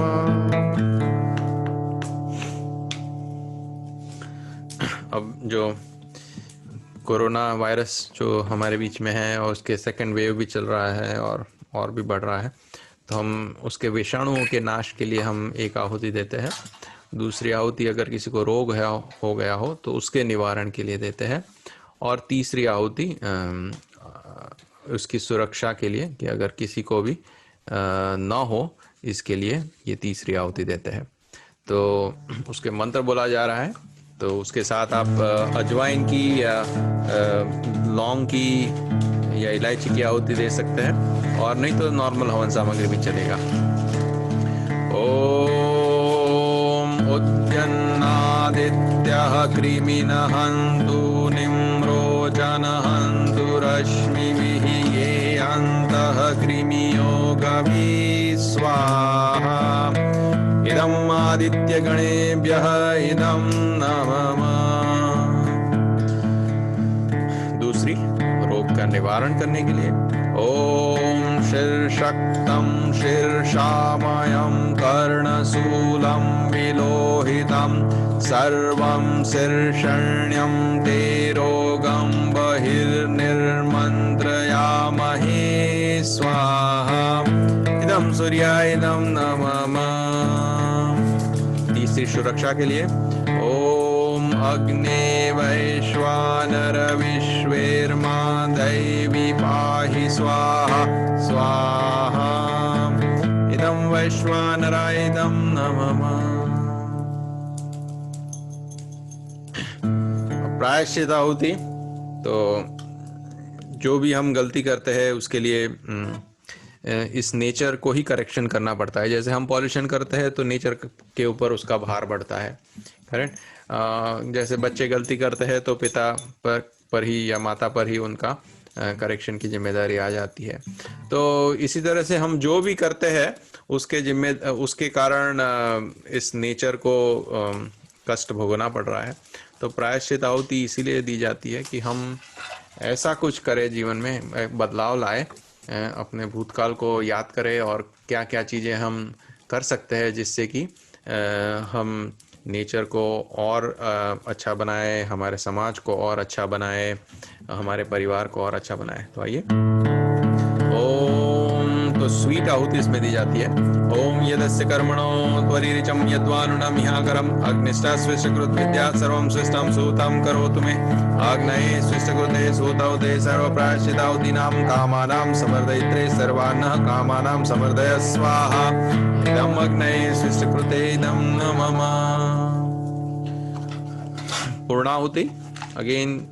अब जो कोरोना वायरस जो हमारे बीच में है और उसके सेकंड वेव भी चल रहा है और भी बढ़ रहा है, तो हम उसके विषाणुओं के नाश के लिए हम एक आहुति देते हैं। दूसरी आहुति अगर किसी को रोग हो गया हो तो उसके निवारण के लिए देते हैं। और तीसरी आहुति उसकी सुरक्षा के लिए, कि अगर किसी को भी ना हो, इसके लिए ये तीसरी आहुति देते हैं। तो उसके मंत्र बोला जा रहा है, तो उसके साथ आप अजवाइन की या लौंग की या इलायची की आहुति दे सकते हैं, और नहीं तो नॉर्मल हवन सामग्री भी चलेगा। ओम उद्यन्नादित्यः कृमिनः हन्तु निम्रोजनहन्तु रश्मिभिः ये अन्तः कृमियो गवी स्वाहा। इदम् आदित्यगणेभ्यः इदं नमः। दूसरी रोग रोग का निवारण करने के लिए। ओम शीर्षक्तं शीर्षामयं कर्णशूलं विलोहितं सर्वं शीर्षण्यं ते रोगं बहिर्निर्मन्त्रयामहे स्वाहा। इदं सूर्याय इदं नमः। तीसरी सुरक्षा के लिए ओम अग्ने वैश्वानर विश्वेर्मा दैवी पाहि स्वाहा स्वाहा। इदं वैश्वानराय इदं नमः। प्रायश्चित आहुति, तो जो भी हम गलती करते हैं उसके लिए इस नेचर को ही करेक्शन करना पड़ता है। जैसे हम पॉल्यूशन करते हैं तो नेचर के ऊपर उसका भार बढ़ता है, करेक्ट। जैसे बच्चे गलती करते हैं तो पिता पर ही या माता पर ही उनका करेक्शन की जिम्मेदारी आ जाती है। तो इसी तरह से हम जो भी करते हैं उसके कारण इस नेचर को कष्ट भोगना पड़ रहा है। तो प्रायश्चित आहुति इसीलिए दी जाती है कि हम ऐसा कुछ करें, जीवन में बदलाव लाए, अपने भूतकाल को याद करें और क्या क्या चीज़ें हम कर सकते हैं जिससे कि हम नेचर को और अच्छा बनाए, हमारे समाज को और अच्छा बनाए, हमारे परिवार को और अच्छा बनाए। तो आइए ओम, तो स्वीट आहुति इसमें दी जाती है। ओम यदस्य कर्मणो त्वरिरिचं यद्वानुनं ह्याकरम् अग्निष्ठा स्विष्टकृत विद्या सर्वं स्विष्टं सूतं करोतु मे आग्नेये स्विष्टकृते सूतौते सर्वप्रायश्चिताहुतीनां कामानां समर्दयित्रे सर्वान्नः कामानां समर्दय स्वाहा। इदम् अग्नये स्विष्टकृते इदं नमः। पूर्णाहुति, अगेन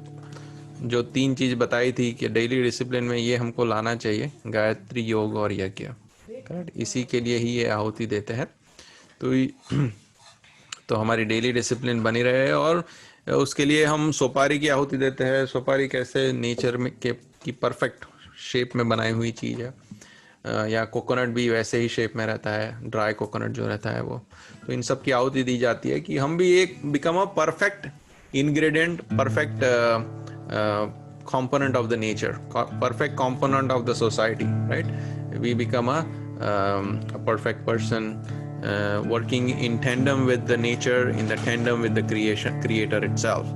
जो 3 चीज बताई थी कि डेली डिसिप्लिन में ये हमको लाना चाहिए, गायत्री, योग और यज्ञ, करेक्ट। इसी के लिए ही ये आहुति देते हैं। तो हमारी डेली डिसिप्लिन बनी रहे और उसके लिए हम सुपारी की आहुति देते हैं। सुपारी कैसे नेचर में की परफेक्ट शेप में बनाई हुई चीज़ है, या कोकोनट भी वैसे ही शेप में रहता है, ड्राई कोकोनट जो रहता है वो। तो इन सब की आहुति दी जाती है कि हम भी एक become a perfect ingredient, perfect component of the nature, perfect component of the society, right? We become a perfect person working in tandem with the nature, in the tandem with the creator itself.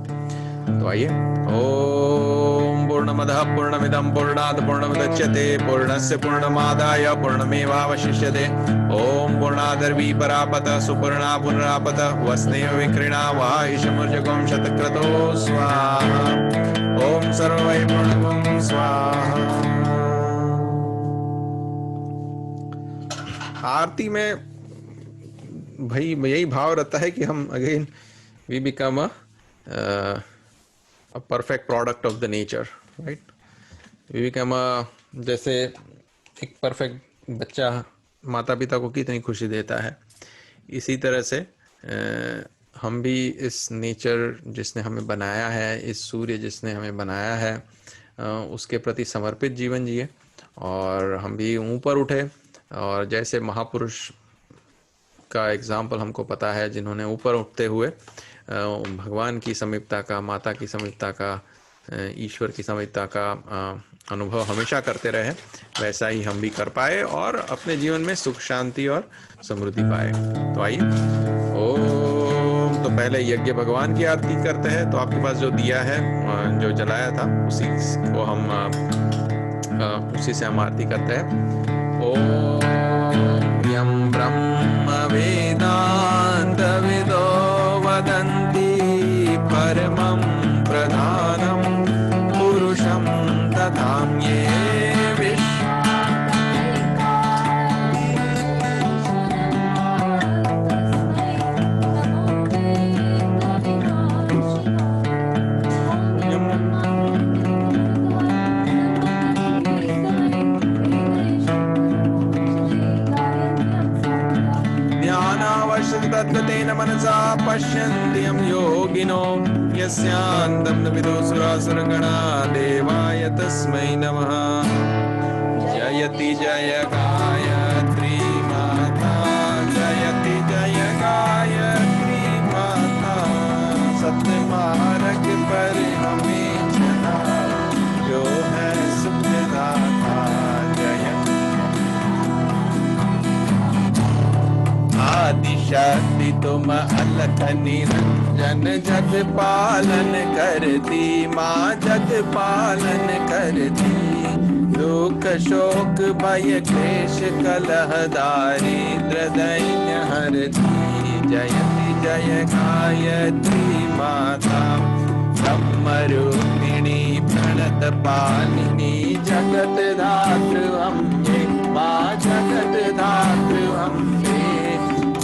तो आइए ओम पूर्णमदः पूर्णमिदं पूर्णात् पूर्णमुदच्यते पूर्णस्य पूर्णमादाय पूर्णमेवावशिष्यते। ओम पूर्णादर्वी परापतः सुपूर्णा पुनरापतः वस्नेव विक्रीणा वाहिषमुर्जगों शतक्रतो स्वाहा। ओम सर्वै पूर्णं स्वाहा। आरती में भाई यही भाव रहता है कि हम again we become a perfect product of the nature, right. We become जैसे एक परफेक्ट बच्चा माता पिता को कितनी खुशी देता है, इसी तरह से हम भी इस नेचर जिसने हमें बनाया है, इस सूर्य जिसने हमें बनाया है, उसके प्रति समर्पित जीवन जिए और हम भी ऊपर उठे। और जैसे महापुरुष का एग्जाम्पल हमको पता है, जिन्होंने ऊपर उठते हुए भगवान की समीपता का, माता की समीपता का, ईश्वर की समीपता का अनुभव हमेशा करते रहे, वैसा ही हम भी कर पाए और अपने जीवन में सुख शांति और समृद्धि पाए। तो आइए ओम, तो पहले यज्ञ भगवान की आरती करते हैं। तो आपके पास जो दिया है, जो जलाया था, उसी से हम आरती करते हैं। ओम यं ब्रह्म वेदांत विदो वदन्ति परमं प्रधानं पुरुषं तथान्ये तद्गतेन मनसा पश्यन्ति यं योगिनो यस्यान्तं न विदुसुरासुरगणा देवाय तस्मै नमः। जयति जय गायत्री माता, जयति जय गायत्री माता, सत्य मार्ग पर हमें चला जो है शक्ति तुम अलख निरंजन जग पालन करती माँ जग पालन करती दुख शोक भय क्लेश कलह दारिद्र दैन्य हरती जयति जय गायत्री माता ब्रह्मरूपिणी प्रणत पालिनी जगत धातृ अम्बे माँ जगत धातृ अम्बे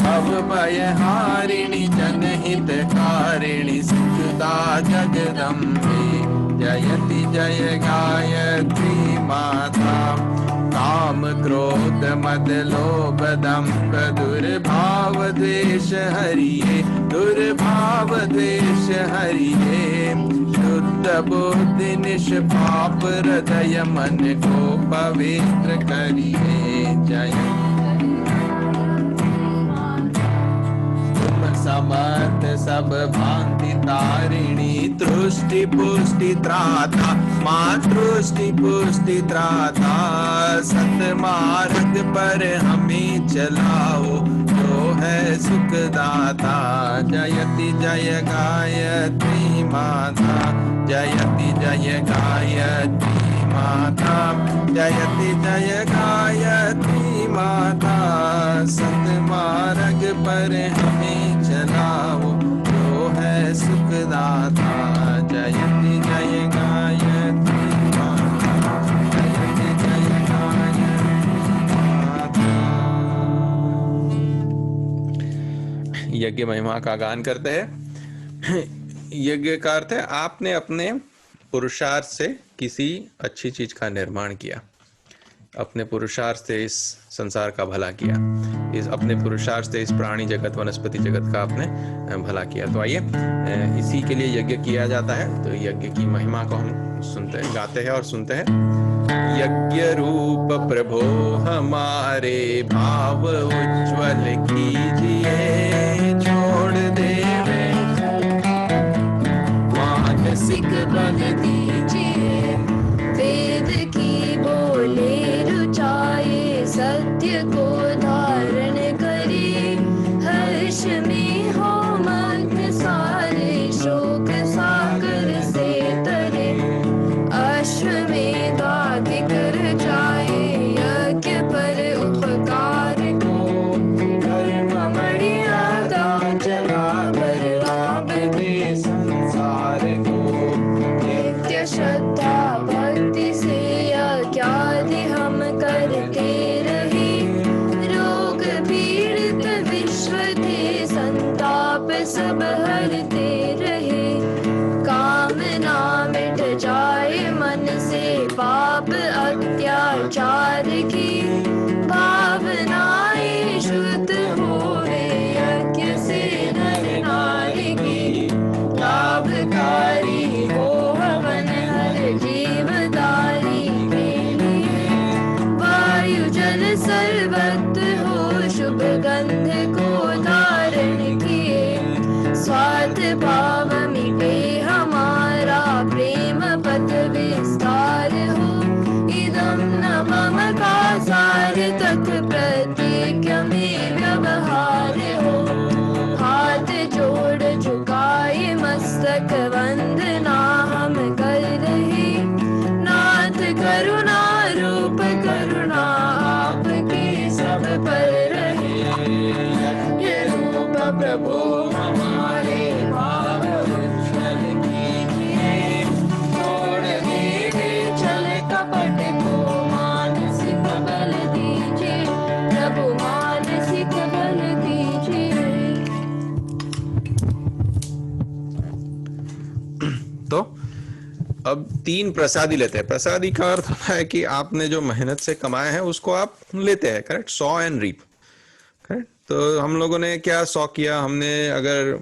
भव भय हारिणी जनहित कारिणी सुखदा जगदम्बे जयति जय गायत्री माता काम क्रोध मद लोभ दंभ दुर्भाव द्वेष हरिये दुर्भाव द्वेष हरिये शुद्ध बुद्धि निष्पाप हृदय मन को पवित्र करिए जय समर्थ सब भांति तारिणी तुष्टि पुष्टि त्राता माँ तुष्टि पुष्टि त्राता सतमार्ग पर हमें चलाओ जो है सुखदाता जयति जय गायत्री माता जयति जय गायत्री माता जयति जय गायत्री माता सतमार्ग पर हमें चलाओ जो है सुखदाता जयति जय गायत्री माता जयति जय गायत्री माता। यज्ञ महिमा का गान करते हैं। यज्ञ का अर्थ है आपने अपने पुरुषार्थ से किसी अच्छी चीज का निर्माण किया, अपने पुरुषार्थ से इस संसार का भला किया, इस अपने पुरुषार्थ से इस प्राणी जगत वनस्पति जगत का आपने भला किया। तो आइए इसी के लिए यज्ञ किया जाता है। तो यज्ञ की महिमा को हम सुनते हैं, गाते हैं और सुनते हैं। यज्ञ रूप प्रभो हमारे भाव उज्ज्वल कीजिए छोड़ देवे मानसिक बल दीजिए वेद की बोले रुचाए सत्य को धारण करे हर्ष में हो मग्न सारे शोक सागर से तरे अश्वमेधाधिक रचाए यज्ञ पर उपकार को कर्ममणि आदा चला बलराम दे संसार को नित्य श्रद्धा भक्ति से यज्ञादि हम करते रहे रोग पीड़ित विश्व थे संताप सब हरते रहे कामना मिट जाए मन से पाप अत्याचार की भावनाएं शुद्ध होवे यज्ञ से नर नारी की लाभकारी हो हवन हर जीवदारी के लिए वायु जल सर्वत्र हो शुभ गंध को धारण किए स्वार्थ भाव मिटे हमारा प्रेम पथ विस्तार हो इदं न मम का सार तक प्रत्येक में व्यवहार हो हाथ जोड़ झुकाए मस्तक वंदना हम कर रहे नाथ करुणा रूप करुणा आपकी सब पर रहे यज्ञ रूप प्रभु हमारे भाव उज्ज्वल कीजिए छोड़ देवे छल कपट को मानसिक बल दीजिए प्रभु मानसिक बल दीजिए। तो अब 3 प्रसादी लेते हैं। प्रसादी का अर्थ होता है कि आपने जो मेहनत से कमाया है उसको आप लेते हैं, correct, sow and reap, correct. तो हम लोगों ने क्या सॉ किया, हमने अगर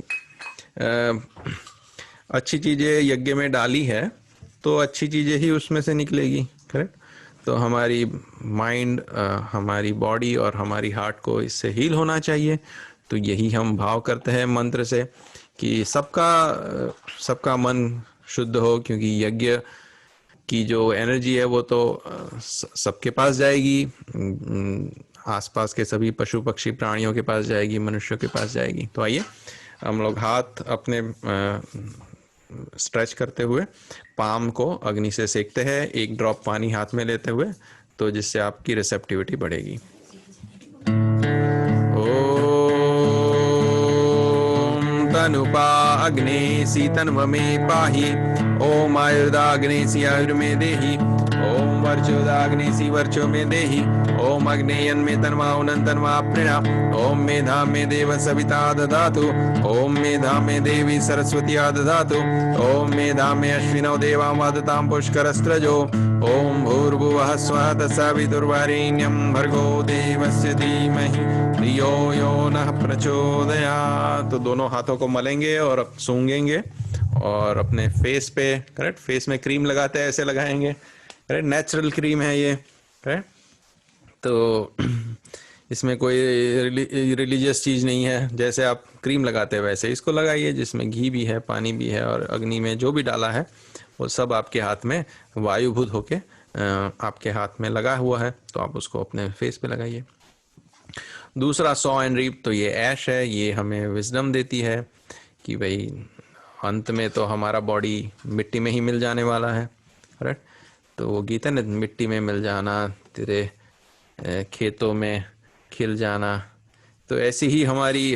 अच्छी चीजें यज्ञ में डाली है तो अच्छी चीजें ही उसमें से निकलेगी, करेक्ट। तो हमारी माइंड, हमारी बॉडी और हमारी हार्ट को इससे हील होना चाहिए। तो यही हम भाव करते हैं मंत्र से कि सबका मन शुद्ध हो, क्योंकि यज्ञ की जो एनर्जी है वो तो सबके पास जाएगी। आसपास के सभी पशु पक्षी प्राणियों के पास जाएगी, मनुष्यों के पास जाएगी। तो आइए हम लोग हाथ अपने स्ट्रेच करते हुए पाम को अग्नि से सेकते हैं, एक ड्रॉप पानी हाथ में लेते हुए, तो जिससे आपकी रिसेप्टिविटी बढ़ेगी। ओम तनुपा अग्नेसी तन्व में पाहि, ओम आयुर्दाग्नेसी आयुर्मे देहि, ओम वर्चोदाग्नेसी वर्चो में देहि, ओम अग्नेयन में तन्वा उनन तन्वा प्रणा, ओम मेधा में देव सविता दधातु, ओम मेधा में देवी सरस्वती दधातु, ओम मेधा में अश्विनौ देवा वदतां पुष्करस्त्रजो, ओम भूर्भुवः स्वः तत्सवितुर्वरेण्यं भर्गो देवस्य धीमहि धियो यो नः प्रचोदयात्। तो दोनों हाथों को मलेंगे और सूंघेंगे और अपने फेस पे, करेक्ट, फेस में क्रीम लगाते हैं ऐसे लगाएंगे, करेक्ट, नेचुरल क्रीम है ये, करेक्ट। तो इसमें कोई रिलीजियस चीज़ नहीं है, जैसे आप क्रीम लगाते हैं वैसे इसको लगाइए, जिसमें घी भी है, पानी भी है, और अग्नि में जो भी डाला है वो सब आपके हाथ में वायुभूत होके आपके हाथ में लगा हुआ है, तो आप उसको अपने फेस पे लगाइए। दूसरा सॉ एंड रीप, तो ये ऐश है, ये हमें विजडम देती है कि भाई अंत में तो हमारा बॉडी मिट्टी में ही मिल जाने वाला है, राइट। तो वो गीता ने मिट्टी में मिल जाना, तेरे खेतों में खिल जाना, तो ऐसी ही हमारी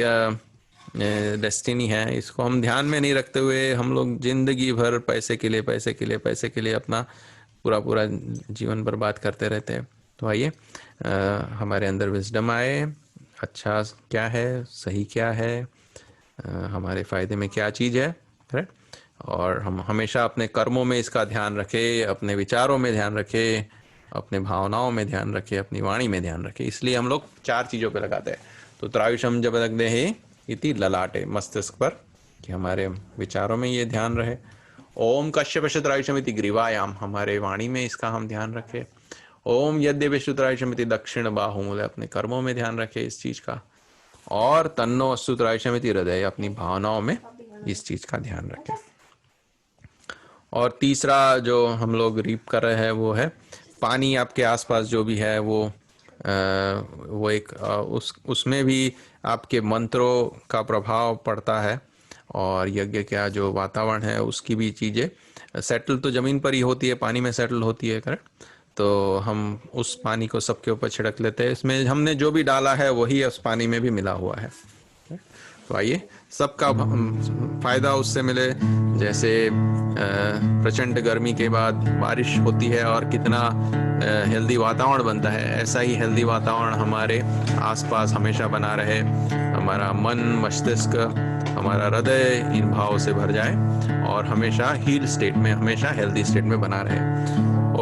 डेस्टिनी है। इसको हम ध्यान में नहीं रखते हुए हम लोग जिंदगी भर पैसे के लिए पैसे के लिए पैसे के लिए अपना पूरा पूरा जीवन बर्बाद करते रहते हैं। तो आइए हमारे अंदर विजडम आए, अच्छा क्या है, सही क्या है, हमारे फ़ायदे में क्या चीज़ है, राइट। और हम हमेशा अपने कर्मों में इसका ध्यान रखें, अपने विचारों में ध्यान रखें, अपने भावनाओं में ध्यान रखें, अपनी वाणी में ध्यान रखें। इसलिए हम लोग 4 चीज़ों पे लगाते हैं। तो त्रायुषम जब रख दे है इति ललाटे, मस्तिष्क पर, कि हमारे विचारों में ये ध्यान रहे। ओम कश्यपश त्रायुषम इति ग्रीवायाम, हमारे वाणी में इसका हम ध्यान रखें। ओम यद्यविष्णु त्रायुषम इति दक्षिण बाहुमूले, अपने कर्मों में ध्यान रखें इस चीज़ का। और तन्नो अस्तु त्रायुषम इति हृदय, अपनी भावनाओं में इस चीज़ का ध्यान रखें। और तीसरा जो हम लोग रीप कर रहे हैं वो है पानी। आपके आसपास जो भी है वो एक उसमें भी आपके मंत्रों का प्रभाव पड़ता है, और यज्ञ का जो वातावरण है उसकी भी चीज़ें सेटल तो ज़मीन पर ही होती है, पानी में सेटल होती है, करेक्ट। तो हम उस पानी को सबके ऊपर छिड़क लेते हैं, इसमें हमने जो भी डाला है वही उस पानी में भी मिला हुआ है। तो आइए सबका फायदा उससे मिले। जैसे प्रचंड गर्मी के बाद बारिश होती है और कितना हेल्दी वातावरण बनता है, ऐसा ही हेल्दी वातावरण हमारे आसपास हमेशा बना रहे। हमारा मन, मस्तिष्क, हमारा हृदय इन भावों से भर जाए और हमेशा हील स्टेट में, हमेशा हेल्दी स्टेट में बना रहे।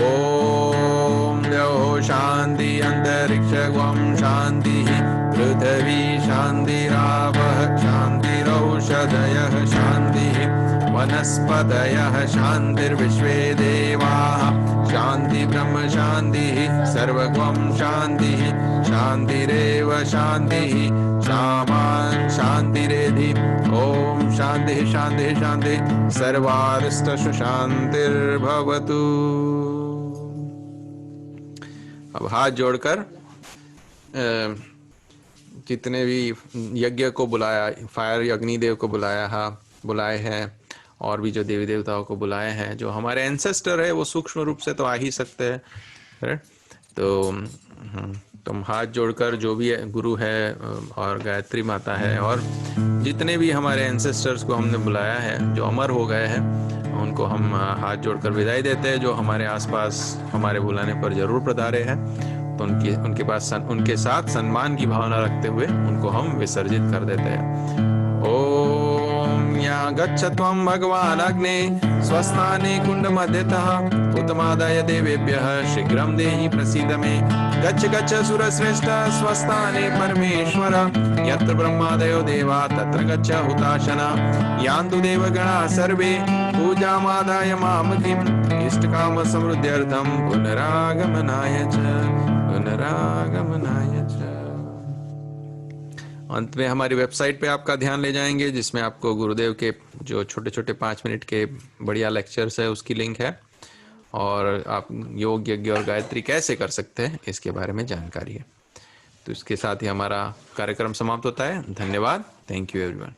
ओम द्यौः शांति अंतरिक्षं शांति पृथ्वी शांतिरापः शांतिरौषधयः शांतिः वनस्पतयः शांतिर्विश्वे देवाः शांति ब्रह्म शांतिः सर्वगं शांतिः शांतिरेव शांतिः शामां शांतिरेधि। ओम शांति शांति शांति सर्वारिष्टसु शांतिर्भवतु। अब हाथ जोड़कर जितने भी यज्ञ को बुलाया, फायर अग्निदेव को बुलाए हैं, और भी जो देवी देवताओं को बुलाए हैं, जो हमारे एंसेस्टर है वो सूक्ष्म रूप से तो आ ही सकते हैं। तो तुम हाथ जोड़कर जो भी गुरु है और गायत्री माता है और जितने भी हमारे एंसेस्टर्स को हमने बुलाया है जो अमर हो गए हैं, उनको हम हाथ जोड़कर विदाई देते हैं। जो हमारे आसपास हमारे बुलाने पर जरूर पधारे हैं, तो उनके साथ सम्मान की भावना रखते हुए उनको हम विसर्जित कर देते हैं। ओम या गच्छ त्वं भगवान् अग्ने स्वस्थाने कुंड मध्यतः उत्तमादाय देवेभ्यः शीघ्रं देहि प्रसीद मे। गच्छ गच्छ सुरश्रेष्ठ स्वस्थाने परमेश्वर यत्र ब्रह्मादयो देवा तत्र गच्छ हुताशना। यान्तु देवगणाः सर्वे पूजामादाय मामकीम् इष्टकाम समृद्ध्यर्थं पुनरागमनाय च। अंत में हमारी वेबसाइट पे आपका ध्यान ले जाएंगे, जिसमें आपको गुरुदेव के जो छोटे छोटे 5 मिनट के बढ़िया लेक्चर्स है उसकी लिंक है, और आप योग, यज्ञ और गायत्री कैसे कर सकते हैं इसके बारे में जानकारी है। तो इसके साथ ही हमारा कार्यक्रम समाप्त होता है। धन्यवाद। Thank you everyone.